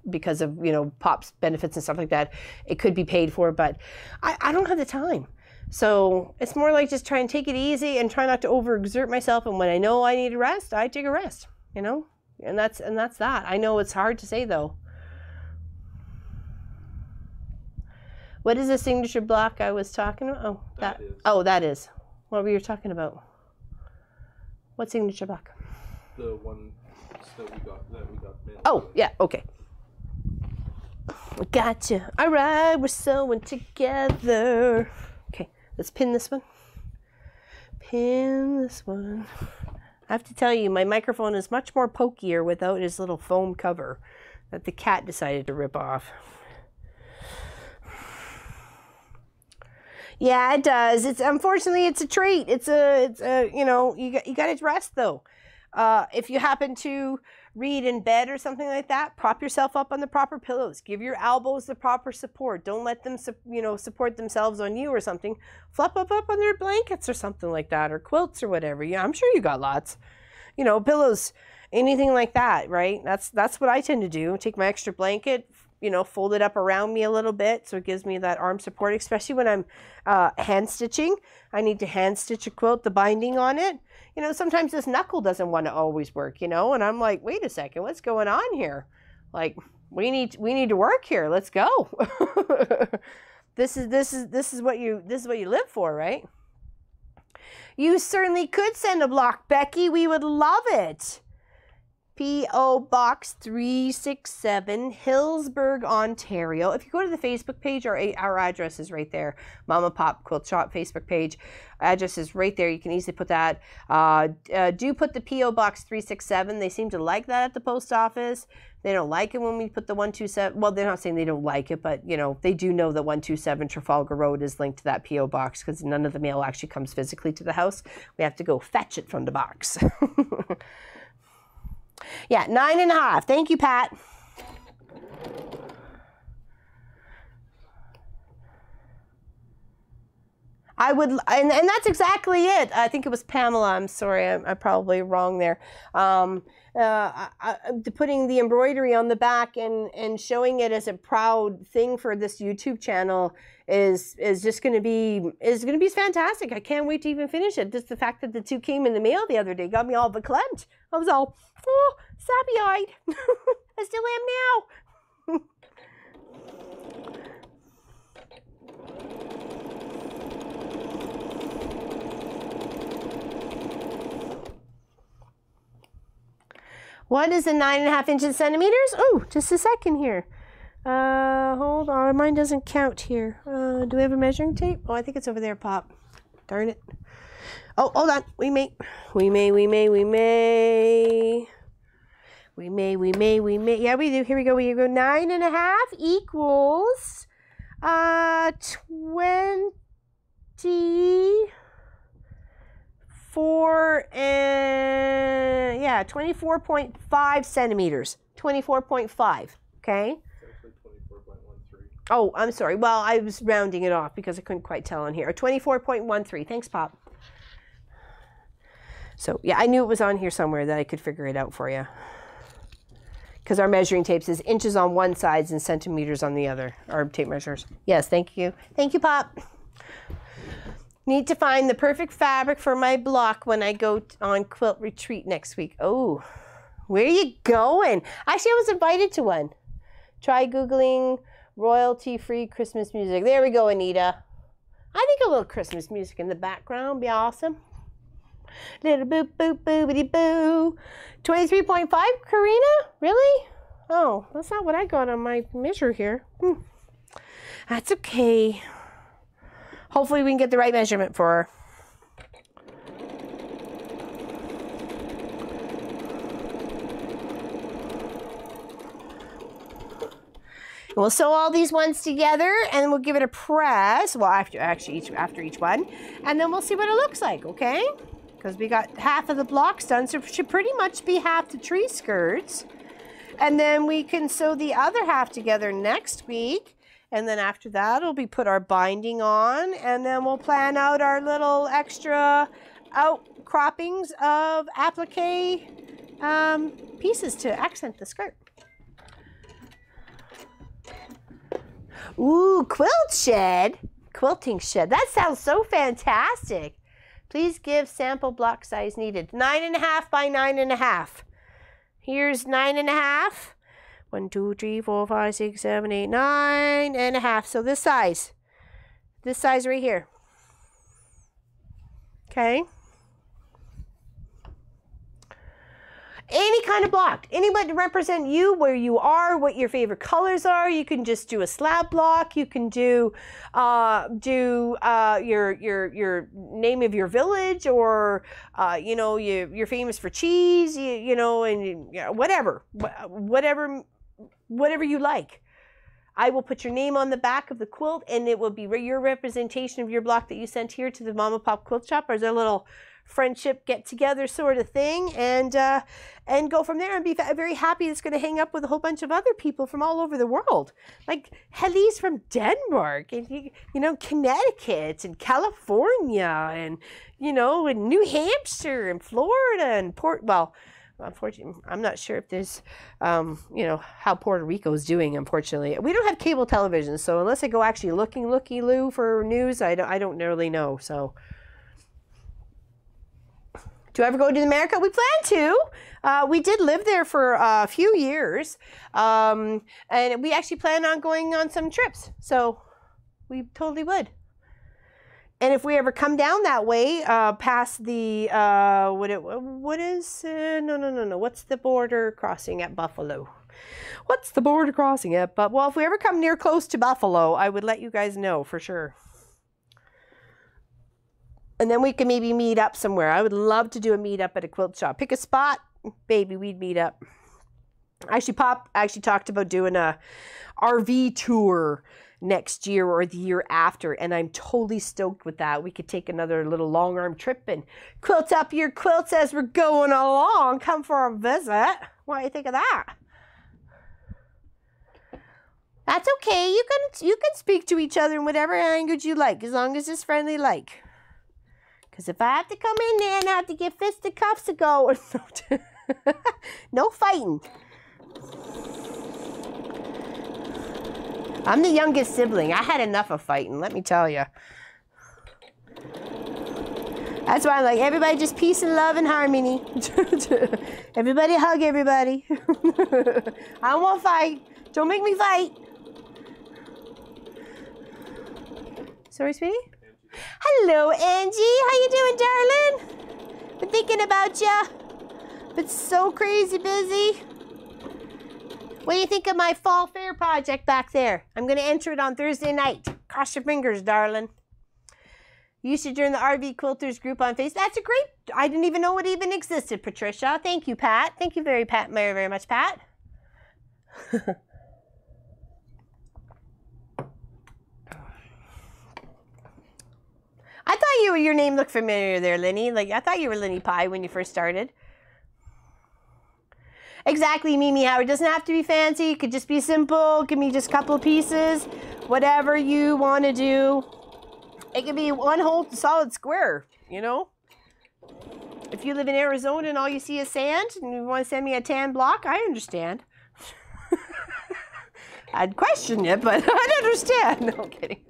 because of, you know, POPs benefits and stuff like that, it could be paid for, but I don't have the time. So it's more like just try and take it easy and try not to overexert myself. And when I know I need a rest, I take a rest, you know, and that's that. I know it's hard to say though. What is the signature block I was talking about? Oh, that is. Oh, that is. What were you talking about? What signature block? The one that we got mailed. Oh, yeah, okay. Gotcha. All right, we're sewing together. Okay, let's pin this one. Pin this one. I have to tell you, my microphone is much more pokier without his little foam cover that the cat decided to rip off. Yeah, it does. It's unfortunately it's a trait. It's a you know, you got to rest though. If you happen to read in bed or something like that, prop yourself up on the proper pillows. Give your elbows the proper support. Don't let them, you know, support themselves on you or something. Flop up on their blankets or something like that, or quilts or whatever. Yeah, I'm sure you got lots. You know, pillows, anything like that, right? That's what I tend to do. Take my extra blanket, you know, fold it up around me a little bit so it gives me that arm support, especially when I'm hand stitching. I need to hand stitch a quilt, the binding on it. You know, sometimes this knuckle doesn't want to always work, you know, and I'm like, wait a second, what's going on here? Like, we need to work here. Let's go. This is what you live for, right? You certainly could send a block, Becky. We would love it. P.O. Box 367, Hillsburg, Ontario. If you go to the Facebook page, our address is right there. Mama Pop Quilt Shop Facebook page. Address is right there. You can easily put that. Do put the P.O. Box 367. They seem to like that at the post office. They don't like it when we put the 127. Well, they're not saying they don't like it, but, you know, they do know that 127 Trafalgar Road is linked to that P.O. Box because none of the mail actually comes physically to the house. We have to go fetch it from the box. Yeah, 9.5. Thank you, Pat. I would, and that's exactly it. I think it was Pamela. I'm sorry, I'm probably wrong there. Putting the embroidery on the back and showing it as a proud thing for this YouTube channel is just going to be fantastic. I can't wait to even finish it. Just the fact that the two came in the mail the other day got me all verklempt. I was all sappy-eyed. I still am now. What is a 9.5 inches in centimeters? Oh, just a second here. Hold on, mine doesn't count here. Do we have a measuring tape? Oh, I think it's over there, Pop. Darn it. Oh, hold on. We may. Yeah, we do. Here we go. We go 9.5 equals 24.5 centimeters. 24.5. Okay. It's actually 24.13. Oh, I'm sorry. Well, I was rounding it off because I couldn't quite tell on here. 24.13. Thanks, Pop. So, yeah, I knew it was on here somewhere that I could figure it out for you. Because our measuring tapes is inches on one side and centimeters on the other. Our tape measures. Yes, thank you. Thank you, Pop. Need to find the perfect fabric for my block when I go on quilt retreat next week. Oh, where are you going? Actually, I was invited to one. Try Googling royalty-free Christmas music. There we go, Anita. I think a little Christmas music in the background would be awesome. Little boop, boop, boopity boo. 23.5, Karina? Really? Oh, that's not what I got on my measure here. That's okay. Hopefully we can get the right measurement for her. And we'll sew all these ones together and we'll give it a press. Well, after each one. And then we'll see what it looks like, okay? Because we got half of the blocks done, so it should pretty much be half the tree skirts. And then we can sew the other half together next week. And then after that, we'll put our binding on, and then we'll plan out our little extra outcroppings of applique pieces to accent the skirt. Ooh, quilt shed, quilting shed. That sounds so fantastic. Please give sample block size needed. 9.5 by 9.5. Here's 9.5. 1, 2, 3, 4, 5, 6, 7, 8, 9.5. So this size right here. Okay. Any kind of block, anybody to represent you, where you are, what your favorite colors are. You can just do a slab block. You can do your name of your village, or you know, you're famous for cheese, you know, and whatever you like. I will put your name on the back of the quilt, and it will be your representation of your block that you sent here to the Mama Pop Quilt Shop as a little friendship get together sort of thing, and go from there and be very happy. It's going to hang up with a whole bunch of other people from all over the world, like Helly's from Denmark, and you know, Connecticut and California, and you know, and New Hampshire and Florida and unfortunately, I'm not sure if there's, you know, how Puerto Rico's doing. Unfortunately, we don't have cable television, so unless I go actually looky-loo for news, I don't really know. So, do you ever go to America? We plan to. We did live there for a few years, and we actually plan on going on some trips. So, we totally would. And if we ever come down that way, past the, what's the border crossing at Buffalo? What's the border crossing at? But, well, if we ever come near close to Buffalo, I would let you guys know for sure. And then we can maybe meet up somewhere. I would love to do a meet up at a quilt shop. Pick a spot, baby, we'd meet up. Actually, Pop actually talked about doing a RV tour next year or the year after, and I'm totally stoked with that. We could take another little long arm trip and quilt up your quilts as we're going along. Come for a visit. What do you think of that? That's okay. You can speak to each other in whatever language you like, as long as it's friendly like. Because if I have to come in there and have to get fisticuffs to go, no fighting. I'm the youngest sibling. I had enough of fighting, let me tell you. That's why I'm like, everybody just peace and love and harmony. Everybody hug everybody. I don't want to fight. Don't make me fight. Sorry, sweetie? Hello, Angie. How you doing, darling? Been thinking about ya. Been so crazy busy. What do you think of my fall fair project back there? I'm going to enter it on Thursday night. Cross your fingers, darling. You should join the RV Quilters group on Facebook. That's a great... I didn't even know it even existed, Patricia. Thank you, Pat. Thank you very much, Pat. I thought your name looked familiar there, Linny. Like, I thought you were Linny Pie when you first started. Exactly, Mimi Howard. It doesn't have to be fancy. It could just be simple. Give me just a couple of pieces. Whatever you want to do. It can be one whole solid square, you know. If you live in Arizona and all you see is sand and you want to send me a tan block, I understand. I'd question it, but I'd understand. No, I'm kidding.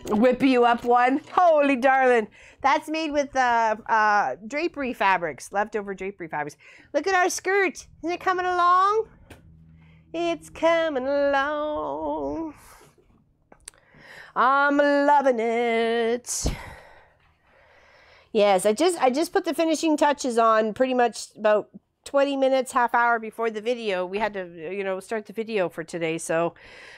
Whip you up one. Holy darling. That's made with drapery fabrics, leftover drapery fabrics. Look at our skirt. Isn't it coming along? It's coming along. I'm loving it. Yes, I just put the finishing touches on pretty much about 20 minutes, half hour before the video. We had to, you know, start the video for today. So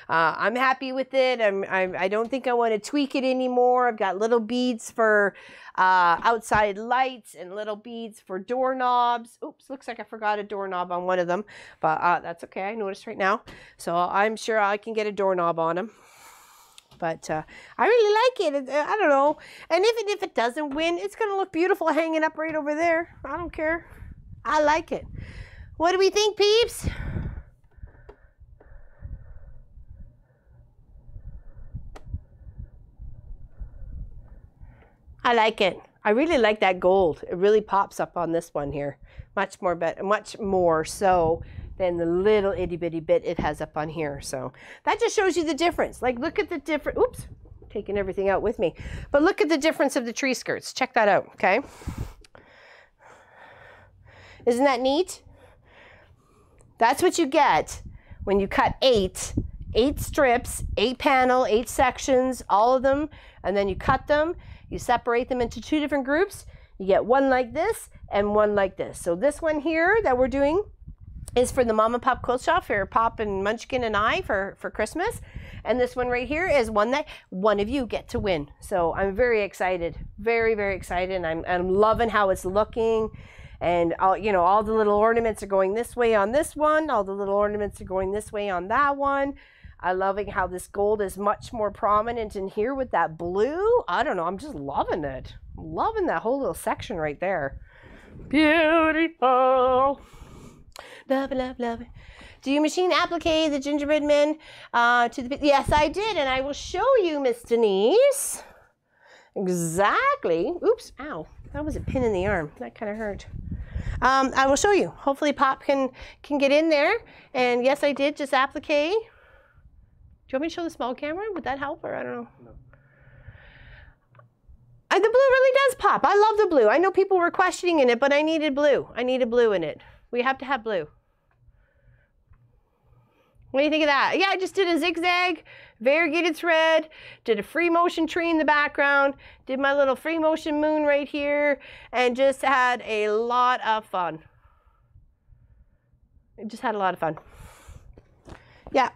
I'm happy with it. I don't think I want to tweak it anymore. I've got little beads for outside lights and little beads for doorknobs. Oops, looks like I forgot a doorknob on one of them, but that's okay. I noticed right now. So I'm sure I can get a doorknob on them. But I really like it. I don't know. And if it doesn't win, it's going to look beautiful hanging up right over there. I don't care. I like it. What do we think, peeps? I like it. I really like that gold. It really pops up on this one here. Much more so than the little itty bitty bit it has up on here. So that just shows you the difference. Like, look at the different, oops, taking everything out with me. But look at the difference of the tree skirts. Check that out, okay? Isn't that neat? That's what you get when you cut eight strips, 8 panel, 8 sections, all of them, and then you cut them, you separate them into 2 different groups. You get one like this and one like this. So this one here that we're doing is for the Mom and Pop Quilt Shop for Pop and Munchkin and I for Christmas. And this one right here is one that one of you get to win. So I'm very excited, very, very excited. And I'm loving how it's looking. And all, you know, all the little ornaments are going this way on this one. All the little ornaments are going this way on that one. I'm loving how this gold is much more prominent in here with that blue. I don't know. I'm just loving it. I'm loving that whole little section right there. Beautiful. Love it, love, love it. Do you machine applique the gingerbread men to the... Yes, I did. And I will show you, Miss Denise. Exactly. Oops. Ow. That was a pin in the arm. That kind of hurt. I will show you. Hopefully Pop can get in there. And yes, I did just applique. Do you want me to show the small camera? Would that help? Or I don't know. No. The blue really does pop. I love the blue. I know people were questioning in it, but I needed blue. I needed blue in it. We have to have blue. What do you think of that? Yeah, I just did a zigzag, variegated thread, did a free motion tree in the background, did my little free motion moon right here, and just had a lot of fun. I just had a lot of fun. Yeah.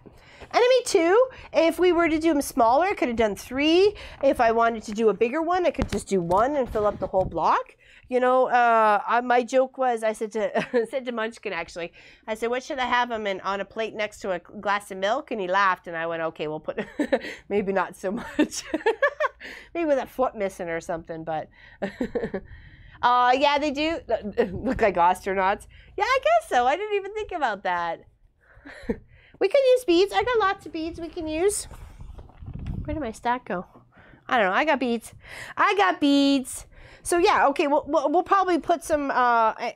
And I made 2. If we were to do them smaller, I could have done 3. If I wanted to do a bigger one, I could just do 1 and fill up the whole block. You know, my joke was, I said to Munchkin, actually, I said, what should I have him in on a plate next to a glass of milk? And he laughed, and I went, okay, we'll put, maybe not so much. Maybe with a foot missing or something, but, yeah, they do look like astronauts. Yeah, I guess so. I didn't even think about that. We can use beads. I got lots of beads we can use. Where did my stack go? I don't know. I got beads. I got beads. So yeah, okay, we'll probably put some,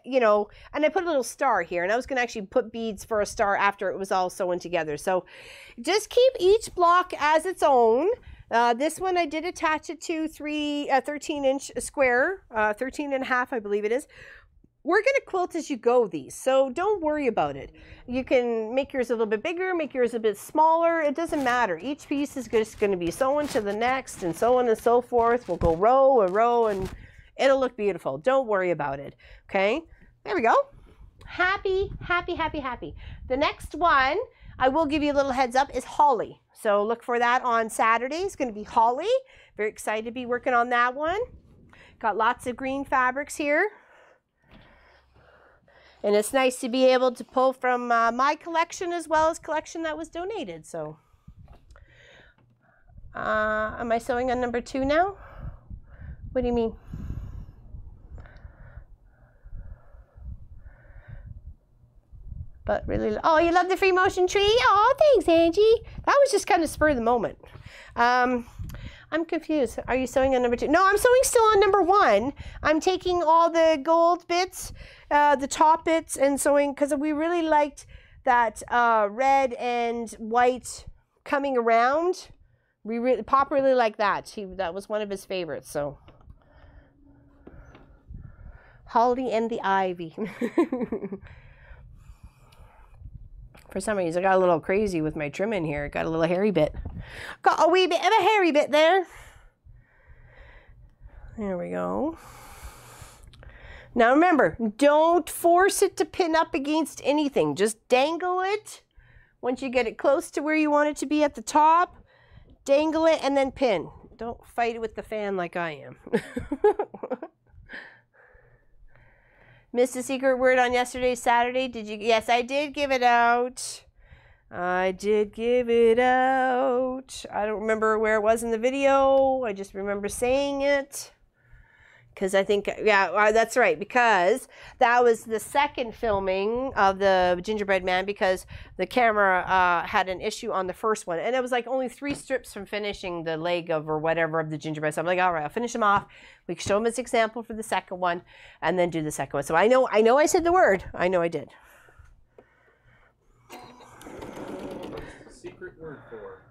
you know, and I put a little star here, and I was going to actually put beads for a star after it was all sewn together. So just keep each block as its own. This one I did attach it to 13-inch square, 13 and a half, I believe it is. We're going to quilt as you go these, so don't worry about it. You can make yours a little bit bigger, make yours a bit smaller. It doesn't matter. Each piece is just going to be sewn to the next, and so on and so forth. We'll go row, and it'll look beautiful. Don't worry about it. Okay, there we go. Happy, happy, happy, happy. The next one, I will give you a little heads up, is holly. So look for that on Saturday. It's going to be holly. Very excited to be working on that one. Got lots of green fabrics here. And it's nice to be able to pull from my collection as well as collection that was donated. So, am I sewing on number 2 now? What do you mean? But really, oh, you love the free motion tree? Oh, thanks, Angie. That was just kind of spur of the moment. I'm confused. Are you sewing on number 2? No, I'm sewing still on number 1. I'm taking all the gold bits, the top bits, and sewing, because we really liked that red and white coming around. Pop really liked that. That was one of his favorites. So, Holly and the Ivy. For some reason, I got a little crazy with my trimming here. Got a little hairy bit. Got a wee bit of a hairy bit there. There we go. Now remember, don't force it to pin up against anything. Just dangle it. Once you get it close to where you want it to be at the top, dangle it and then pin. Don't fight it with the fan like I am. Missed the secret word on yesterday's Saturday. Did you? Yes, I did give it out. I did give it out. I don't remember where it was in the video. I just remember saying it. Because I think, yeah, that's right. Because that was the second filming of the Gingerbread Man, because the camera had an issue on the first one. And it was like only 3 strips from finishing the leg of or whatever of the gingerbread. So I'm like, all right, I'll finish them off. We can show them as example for the second one and then do the second one. So I know I said the word. I know I did. What's the secret word for?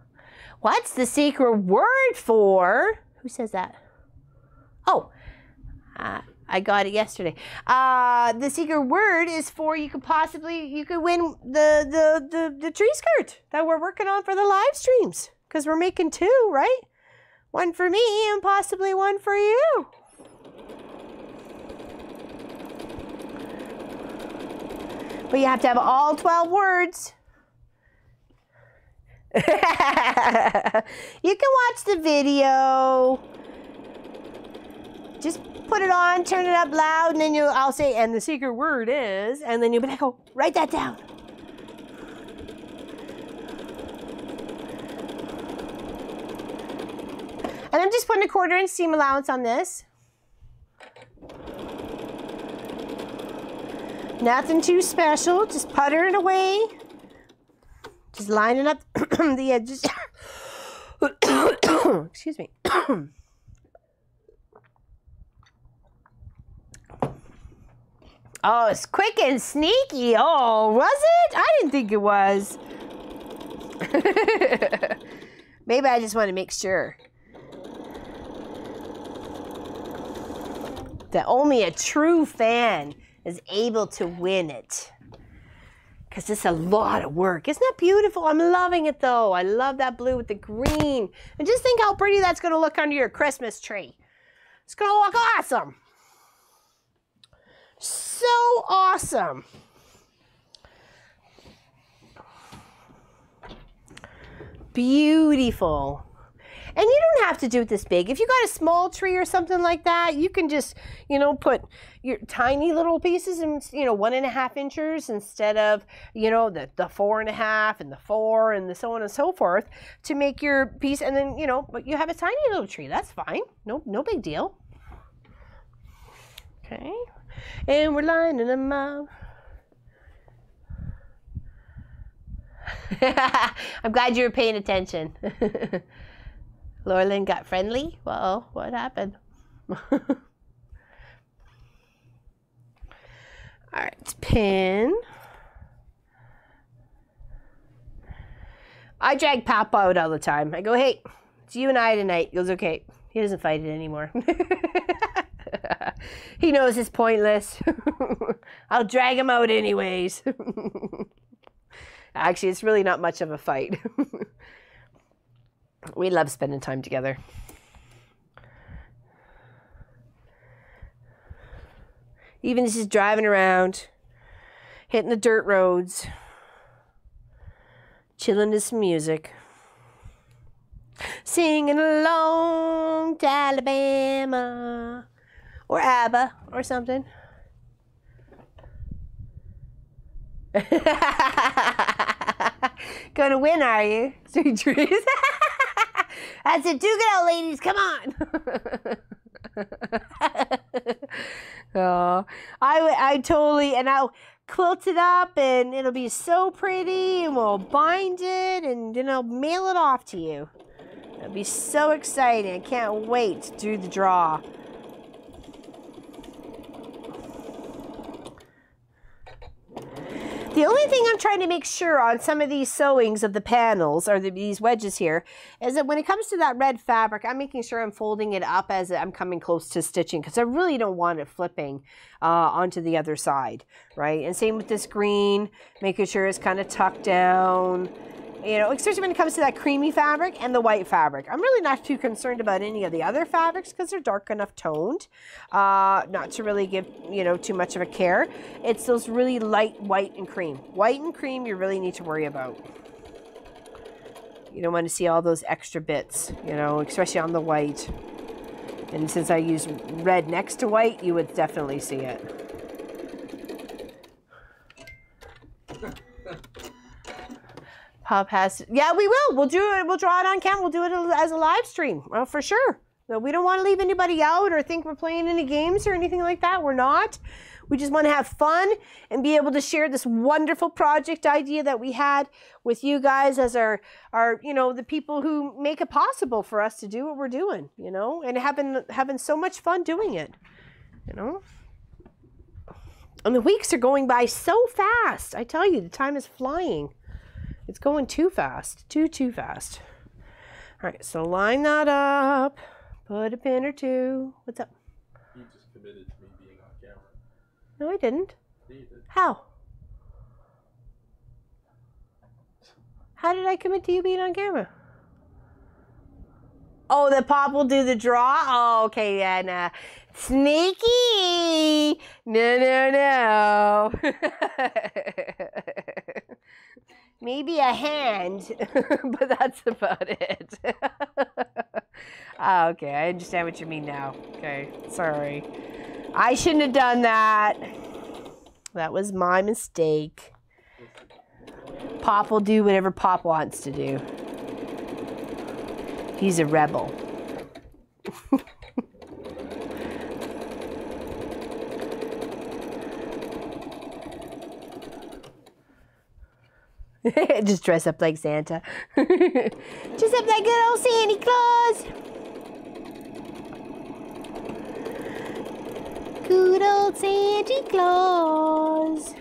What's the secret word for? Who says that? Oh. I got it yesterday. The secret word is for you could win the tree skirt that we're working on for the live streams, because we're making 2, right? One for me and possibly one for you. But you have to have all 12 words. You can watch the video. Just put it on, turn it up loud, and then I'll say, and the secret word is, and then you'll be like, oh, write that down. And I'm just putting a 1/4-inch seam allowance on this. Nothing too special, just puttering away. Just lining up the edges. Excuse me. Oh, it's quick and sneaky. Oh, was it? I didn't think it was. Maybe I just want to make sure that only a true fan is able to win it. Because it's a lot of work. Isn't that beautiful? I'm loving it, though. I love that blue with the green. And just think how pretty that's going to look under your Christmas tree. It's going to look awesome. So awesome. Beautiful. And you don't have to do it this big. If you got a small tree or something like that, you can just, put your tiny little pieces in, 1.5 inches instead of, the 4.5 and the 4 and the so on and so forth to make your piece. And then, but you have a tiny little tree. That's fine. No big deal. Okay. And we're lining them up. I'm glad you were paying attention. Laura Lynn got friendly? Uh-oh, what happened? All right, pin. I drag Papa out all the time. I go, hey, it's you and I tonight. He goes, okay. He doesn't fight it anymore. He knows it's pointless. I'll drag him out anyways. Actually, it's really not much of a fight. We love spending time together. Even just driving around, hitting the dirt roads, chilling to some music, singing along to Alabama or ABBA or something. Gonna win, are you? Sweet trees. That's it. Do it out, ladies. Come on. Oh, I totally, and I'll quilt it up, and it'll be so pretty, and we'll bind it, and then I'll mail it off to you. It'll be so exciting. I can't wait to do the draw. The only thing I'm trying to make sure on some of these sewings of the panels, or these wedges here, is that when it comes to that red fabric, I'm making sure I'm folding it up as I'm coming close to stitching, because I really don't want it flipping onto the other side, right? And same with this green, making sure it's kind of tucked down, you know, especially when it comes to that creamy fabric and the white fabric. I'm really not too concerned about any of the other fabrics because they're dark enough toned, not to really give, you know, too much of a care. It's those really light white and cream. White and cream you really need to worry about. You don't want to see all those extra bits, you know, especially on the white. And since I use red next to white, you would definitely see it. Pop has, yeah, we will. We'll do it. We'll draw it on camera. We'll do it as a live stream, well, for sure. No, we don't want to leave anybody out or think we're playing any games or anything like that. We're not. We just want to have fun and be able to share this wonderful project idea that we had with you guys as our you know, the people who make it possible for us to do what we're doing, you know, and having so much fun doing it, you know. And the weeks are going by so fast. I tell you, the time is flying. It's going too fast, too fast. All right, so line that up, put a pin or two. What's up? You just committed to me being on camera. No, I didn't. Yeah, you did. How? How did I commit to you being on camera? Oh, that Pop will do the draw? Oh, okay, yeah, nah. Sneaky! No. Maybe a hand, but that's about it. Ah, okay, I understand what you mean now. Okay, sorry. I shouldn't have done that. That was my mistake. Pop will do whatever Pop wants to do. He's a rebel. Just dress up like Santa. Dress up like good old Santa Claus. Good old Santa Claus.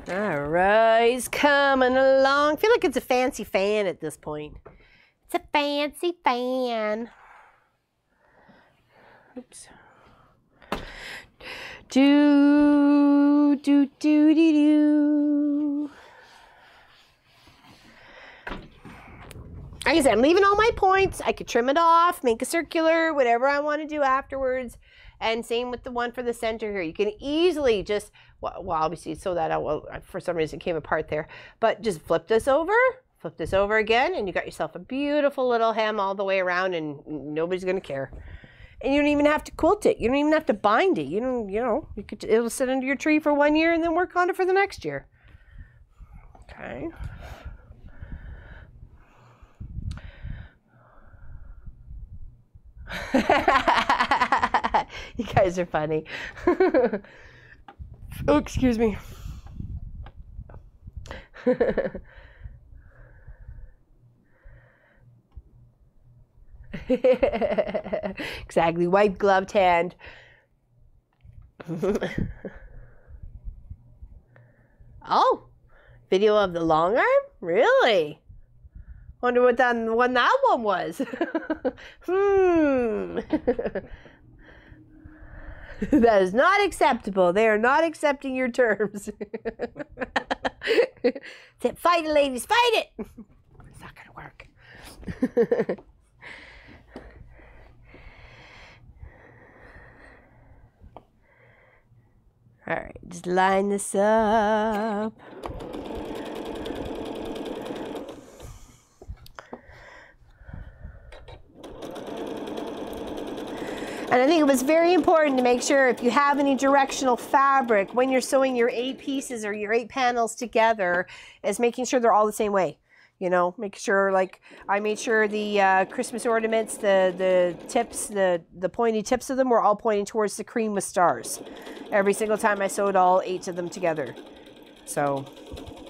All right, he's coming along. I feel like it's a fancy fan at this point. It's a fancy fan. Oops. Do. Like I said, I'm leaving all my points. I could trim it off, make a circular, whatever I want to do afterwards. And same with the one for the center here. You can easily just, well obviously sew that out. Well, for some reason it came apart there. But just flip this over again, and you got yourself a beautiful little hem all the way around, and nobody's going to care. And you don't even have to quilt it. You don't even have to bind it. It'll sit under your tree for 1 year and then work on it for the next year. Okay. You guys are funny. Oh, excuse me. Exactly, white gloved hand. Oh, video of the long arm? Really? Wonder what that one was. That is not acceptable. They are not accepting your terms. Fight it, ladies, fight it. It's not gonna work. All right, just line this up. And I think it was very important to make sure if you have any directional fabric when you're sewing your 8 pieces or your 8 panels together, is making sure they're all the same way. You know, make sure, like, I made sure the Christmas ornaments, the tips, the pointy tips of them were all pointing towards the cream with stars. Every single time I sewed all 8 of them together. So,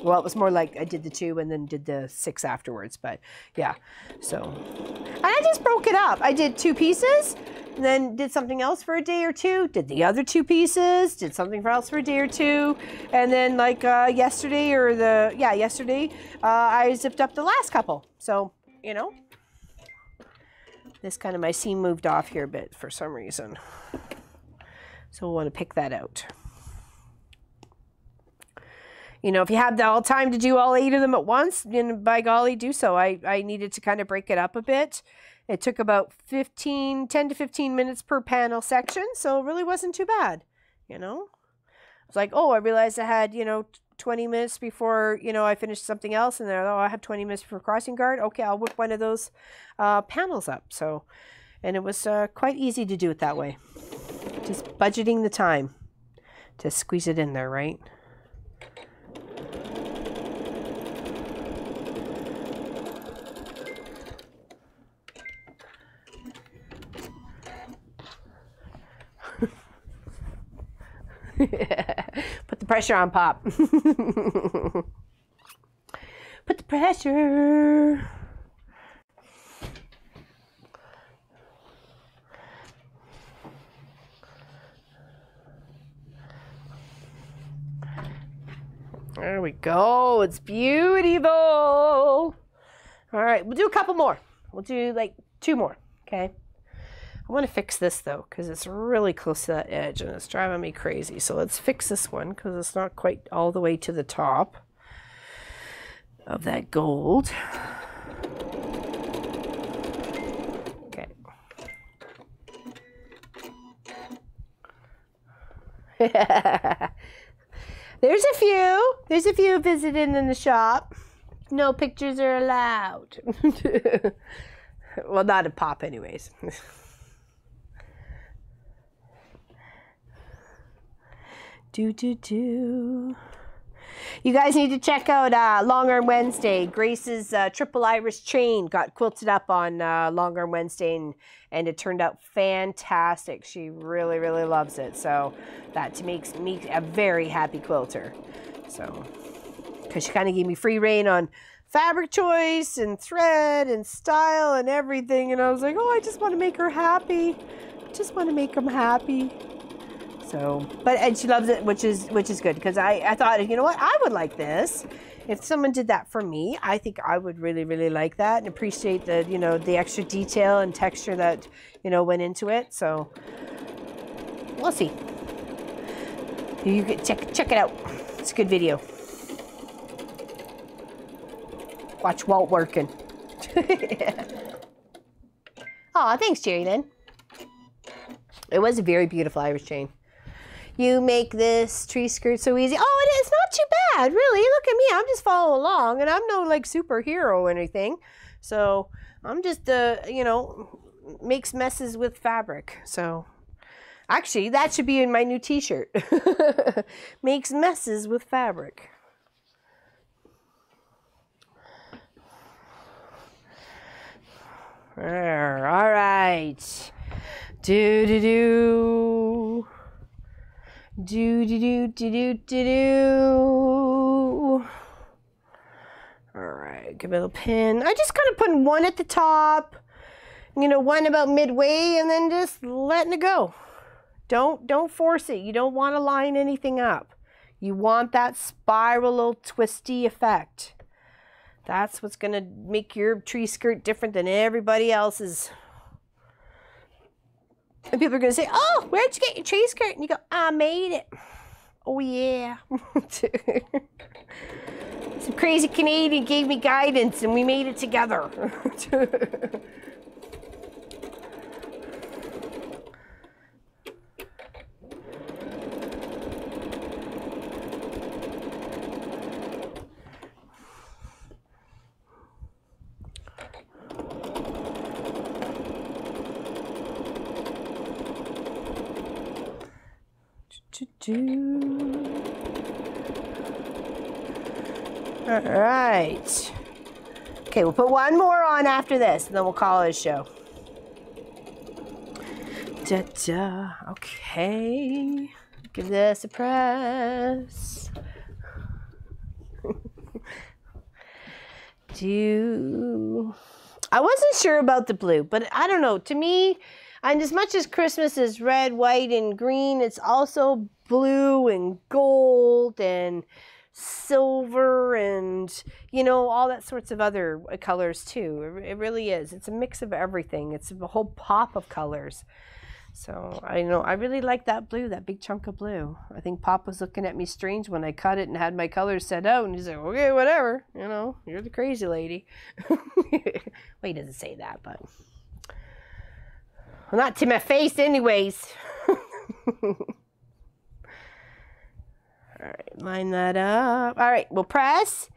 well, it was more like I did the 2 and then did the 6 afterwards, but yeah. So, and I just broke it up. I did 2 pieces, and then did something else for a day or 2, did the other 2 pieces, did something else for a day or 2, and then like yesterday, I zipped up the last couple. So, you know, this kind of, my seam moved off here a bit for some reason. So we'll want to pick that out. You know, if you have all time to do all 8 of them at once, then by golly, do so. I needed to kind of break it up a bit. It took about 10 to 15 minutes per panel section, so it really wasn't too bad, you know. It's like, oh, I realized I had, you know, 20 minutes before, you know, I finished something else, and then, oh, I have 20 minutes for crossing guard. Okay, I'll whip one of those panels up. So, and it was quite easy to do it that way. Just budgeting the time to squeeze it in there, right? Put the pressure on, Pop. Put the pressure. There we go. It's beautiful. All right, we'll do a couple more. We'll do like 2 more, okay? I want to fix this though, because it's really close to that edge and it's driving me crazy. So let's fix this one because it's not quite all the way to the top of that gold. Okay. There's a few visiting in the shop. No pictures are allowed. Well, not a Pop anyways. You guys need to check out Long Arm Wednesday. Grace's triple iris chain got quilted up on Long Arm Wednesday, and it turned out fantastic. She really, really loves it. So that makes me a very happy quilter. So, because she kind of gave me free reign on fabric choice and thread and style and everything. And I was like, oh, I just want to make her happy. I just want to make them happy. So, and she loves it, which is good, because I thought, you know what, I would like this. If someone did that for me, I think I would really, really like that and appreciate the, you know, the extra detail and texture that, you know, went into it. So, we'll see. You can check it out. It's a good video. Watch Walt working. Oh, thanks, Jerry Lynn. It was a very beautiful Irish chain. You make this tree skirt so easy. Oh, it is not too bad, really. Look at me. I'm just following along, and I'm no, like, superhero or anything. So I'm just, you know, makes messes with fabric. So actually, that should be in my new t-shirt. Makes messes with fabric. All right. Do. Do, do, do, do, do, do, do. All right, give it a little pin. I just kind of put one at the top, you know, one about midway, and then just letting it go. Don't force it. You don't want to line anything up. You want that spiral, twisty effect. That's what's going to make your tree skirt different than everybody else's. And people are going to say, oh, where'd you get your tree skirt? And you go, I made it. Oh, yeah. Some crazy Canadian gave me guidance and we made it together. All right. Okay, we'll put one more on after this, and then we'll call it a show. Da-da. Okay. Give this a press. I wasn't sure about the blue, but I don't know. To me, and as much as Christmas is red, white, and green, it's also blue and gold and silver and, you know, all that sorts of other colors too. It really is. It's a mix of everything. It's a whole pop of colors. So I know I really like that blue, that big chunk of blue. I think Pop was looking at me strange when I cut it and had my colors set out, and he's like, okay, whatever, you know, you're the crazy lady. Well, he doesn't say that, but well, not to my face anyways. All right, line that up. All right, we'll press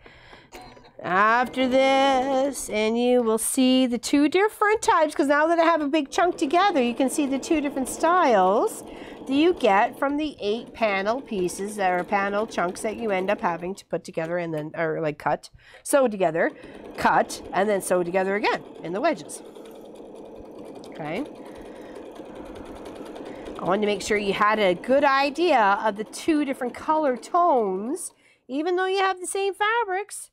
after this, and you will see the two different types, because now that I have a big chunk together, you can see the two different styles that you get from the 8 panel pieces that are panel chunks that you end up having to put together and then, or like cut, sew together, cut, and then sew together again in the wedges. Okay. I wanted to make sure you had a good idea of the two different color tones, even though you have the same fabrics.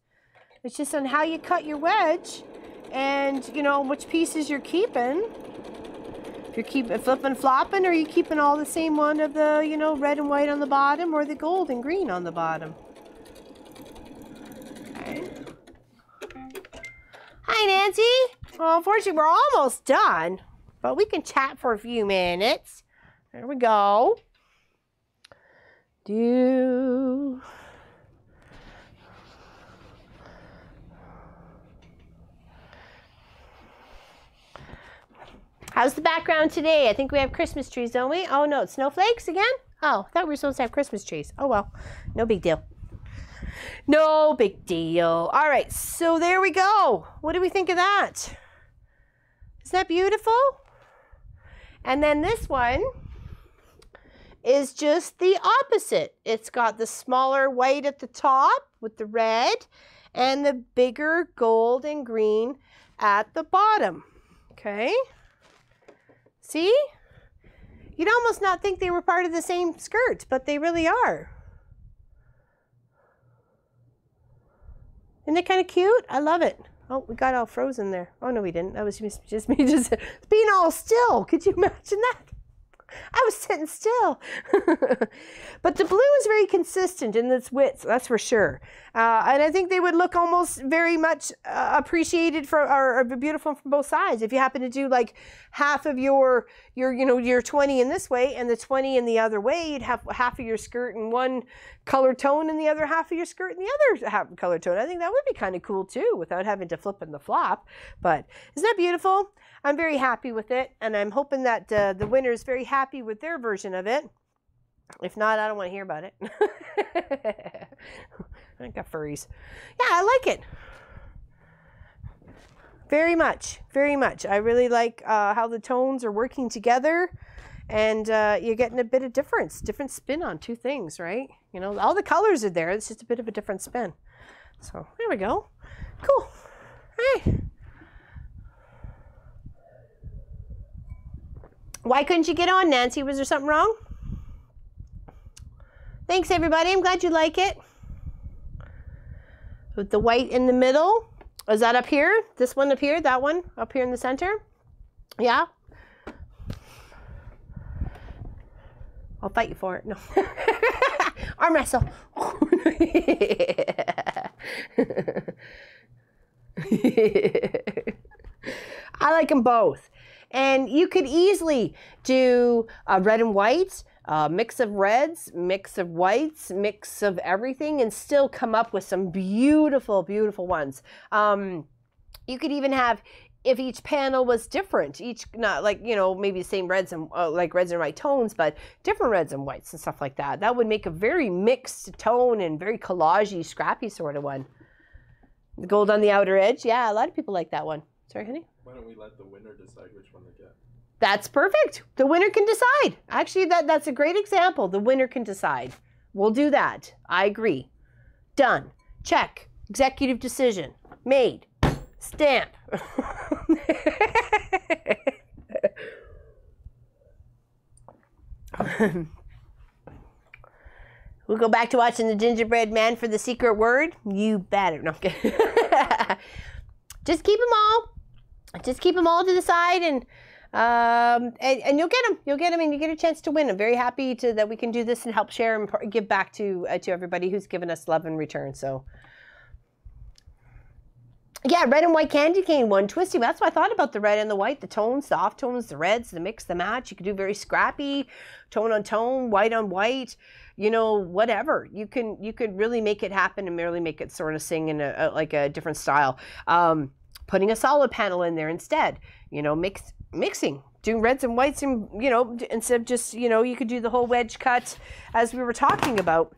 It's just on how you cut your wedge and, you know, which pieces you're keeping. If you're keeping flipping flopping, or are you keeping all the same one of the, you know, red and white on the bottom, or the gold and green on the bottom. Okay. Hi, Nancy. Well, unfortunately, we're almost done, but we can chat for a few minutes. There we go. How's the background today? I think we have Christmas trees, don't we? Oh, no, it's snowflakes again? Oh, I thought we were supposed to have Christmas trees. Oh, well, no big deal. No big deal. All right, so there we go. What do we think of that? Isn't that beautiful? And then this one is just the opposite. It's got the smaller white at the top with the red and the bigger gold and green at the bottom. Okay? See? You'd almost not think they were part of the same skirt, but they really are. Isn't it kind of cute? I love it. Oh, we got all frozen there. Oh, no, we didn't. That was just me just being all still. Could you imagine that? I was sitting still. But the blue is very consistent in its width, that's for sure. And I think they would look almost very much appreciated for, or beautiful from both sides. If you happen to do like half of your 20 in this way and the 20 in the other way, you'd have half of your skirt in one color tone and the other half of your skirt in the other half color tone. I think that would be kind of cool too, without having to flip and the flop. But isn't that beautiful? I'm very happy with it, and I'm hoping that the winner is very happy with their version of it. If not, I don't want to hear about it. I got furries. Yeah, I like it. Very much, very much. I really like how the tones are working together, and you're getting a bit of different spin on two things, right? You know, all the colors are there. It's just a bit of a different spin. So there we go. Cool. Hey. Why couldn't you get on, Nancy? Was there something wrong? Thanks, everybody. I'm glad you like it. With the white in the middle. Is that up here? This one up here? That one up here in the center? Yeah? I'll fight you for it. No. Arm wrestle. I like them both. And you could easily do red and white, mix of reds, mix of whites, mix of everything, and still come up with some beautiful, beautiful ones. You could even have, if each panel was different, each, not like, you know, maybe the same reds and like reds and white tones, but different reds and whites and stuff like that. That would make a very mixed tone and very collagey, scrappy sort of one. The gold on the outer edge. Yeah, a lot of people like that one. Sorry, honey? Why don't we let the winner decide which one they get? That's perfect. The winner can decide. Actually, that's a great example. The winner can decide. We'll do that. I agree. Done. Check. Executive decision. Made. Stamp. We'll go back to watching the Gingerbread Man for the secret word. You better. No, I'm kidding. Just keep them all. Just keep them all to the side, and you'll get them. You'll get them, and you get a chance to win. I'm very happy that we can do this and help share and give back to everybody who's given us love in return. So. Yeah, red and white candy cane one. Twisty. That's what I thought about the red and the white, the tones, the off tones, the reds, the mix, the match. You could do very scrappy, tone on tone, white on white, you know, whatever. You could really make it happen and merely make it sort of sing in like a different style. Putting a solid panel in there instead, you know, mixing, doing reds and whites, and, you know, instead of just, you know, you could do the whole wedge cut as we were talking about.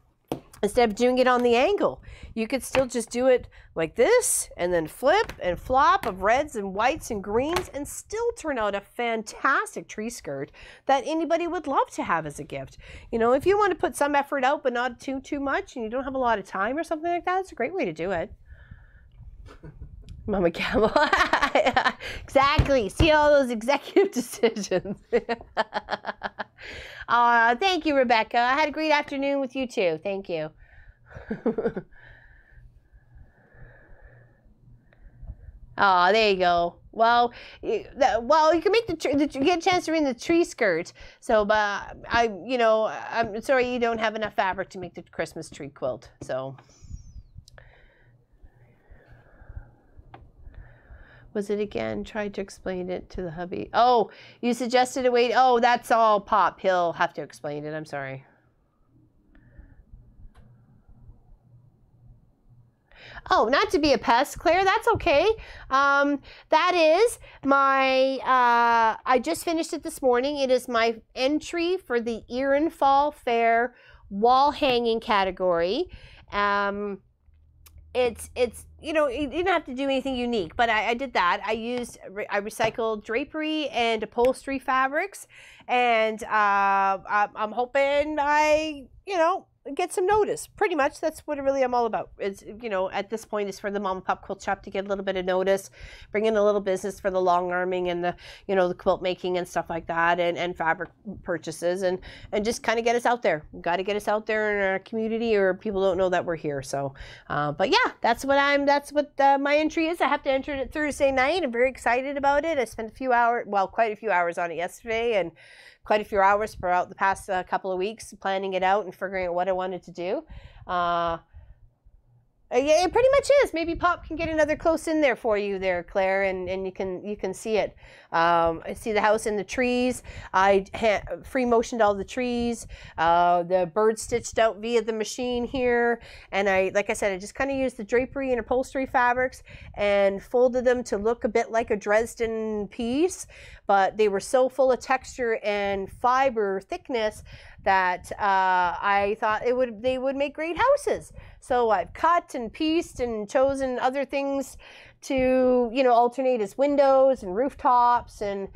Instead of doing it on the angle, you could still just do it like this and then flip and flop of reds and whites and greens and still turn out a fantastic tree skirt that anybody would love to have as a gift. You know, if you want to put some effort out but not too much and you don't have a lot of time or something like that, it's a great way to do it. Mama Camel. Exactly. See all those executive decisions. Thank you, Rebecca. I had a great afternoon with you too. Thank you. Oh, there you go. Well, you can make you get a chance to read the tree skirt. So, but I'm sorry you don't have enough fabric to make the Christmas tree quilt. So. Was it again? Tried to explain it to the hubby. Oh, you suggested a way. Oh, that's all Pop. He'll have to explain it. I'm sorry. Oh, not to be a pest, Claire. That's okay. That is my, I just finished it this morning. It is my entry for the Erin Fall Fair wall hanging category. It's you know, you didn't have to do anything unique, but I did that. I recycled drapery and upholstery fabrics, and I'm hoping you know, get some notice. Pretty much that's what really I'm all about. It's, you know, at this point is for the mom and pop quilt shop to get a little bit of notice, bring in a little business for the long arming and the, you know, the quilt making and stuff like that, and fabric purchases, and just kind of get us out there. We've got to get us out there in our community, or people don't know that we're here. So, but yeah, that's what my entry is. I have to enter it Thursday night. I'm very excited about it. I spent quite a few hours on it yesterday, and quite a few hours throughout the past couple of weeks planning it out and figuring out what I wanted to do. Yeah, it pretty much is. Maybe Pop can get another close in there for you there, Claire, and you can see it. I see the house in the trees. I free motioned all the trees. The bird stitched out via the machine here, and like I said, I just kind of used the drapery and upholstery fabrics and folded them to look a bit like a Dresden piece, but they were so full of texture and fiber thickness that I thought they would make great houses. So I've cut and pieced and chosen other things to, you know, alternate as windows and rooftops and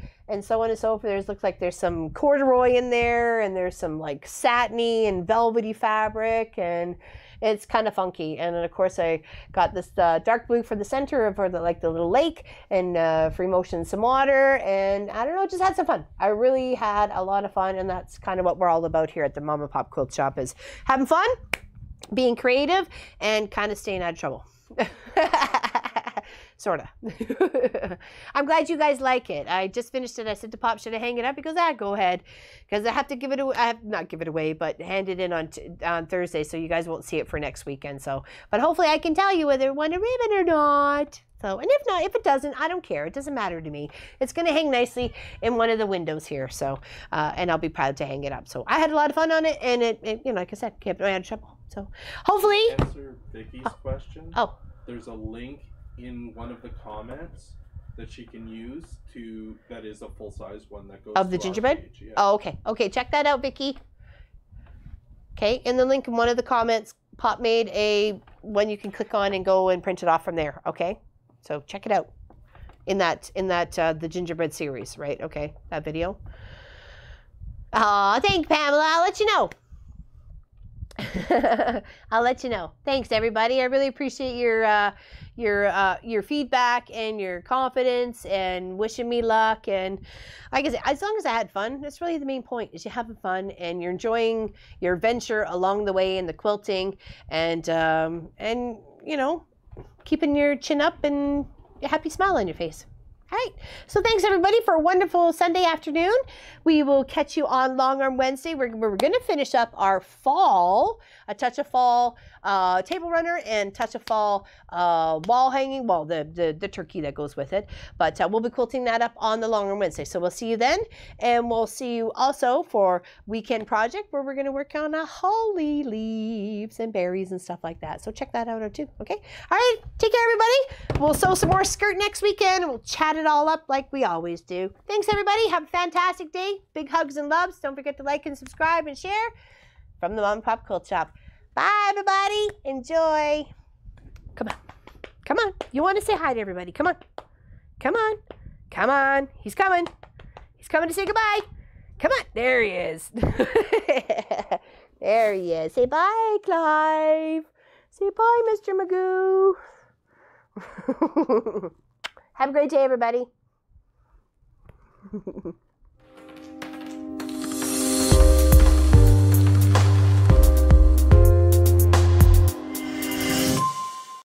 so on and so forth. Looks like there's some corduroy in there, and there's some like satiny and velvety fabric, and it's kind of funky. And then of course I got this dark blue for the center for the like the little lake, and free motion some water, and I don't know, just had some fun. I really had a lot of fun, and that's kind of what we're all about here at the Mom and Pop Quilt Shop, is having fun, being creative, and kind of staying out of trouble. Sort of. I'm glad you guys like it. I just finished it. I said to Pop, should I hang it up? He goes, go ahead. Because I have to give it away. I have not give it away, but hand it in on Thursday, so you guys won't see it for next weekend. So, but hopefully I can tell you whether it won a ribbon or not. So, and if not, if it doesn't, I don't care. It doesn't matter to me. It's going to hang nicely in one of the windows here. So, and I'll be proud to hang it up. So I had a lot of fun on it, and it you know, like I said, kept me out of trouble. So hopefully. Answer Vicky's question. Oh. There's a link in one of the comments that she can use that is a full-size one that goes of the gingerbread page, yeah. Oh, okay, check that out, Vicky. Okay, in the link in one of the comments, Pop made a one you can click on and go and print it off from there. Okay, so check it out in that the gingerbread series, right? Okay, that video. Thanks, Pamela. I'll let you know. I'll let you know. Thanks, everybody. I really appreciate your feedback and your confidence and wishing me luck. And like I said, as long as I had fun, that's really the main point, is you're having fun and you're enjoying your venture along the way in the quilting, and you know, keeping your chin up and a happy smile on your face. All right, so thanks everybody for a wonderful Sunday afternoon. We will catch you on Long Arm Wednesday. We're going to finish up our fall, a touch of fall table runner and touch of fall wall hanging, well, the turkey that goes with it. But we'll be quilting that up on the Long Arm Wednesday. So we'll see you then, and we'll see you also for weekend project where we're going to work on holly leaves and berries and stuff like that. So check that out too. Okay. All right. Take care, everybody. We'll sew some more skirt next weekend, and we'll chat it all up like we always do. Thanks, everybody. Have a fantastic day. Big hugs and loves. Don't forget to like and subscribe and share from the Mom and Pop Quilt Shop. Bye, everybody. Enjoy. Come on. Come on. You want to say hi to everybody. Come on. Come on. Come on. He's coming. He's coming to say goodbye. Come on. There he is. There he is. Say bye, Clive. Say bye, Mr. Magoo. Have a great day, everybody.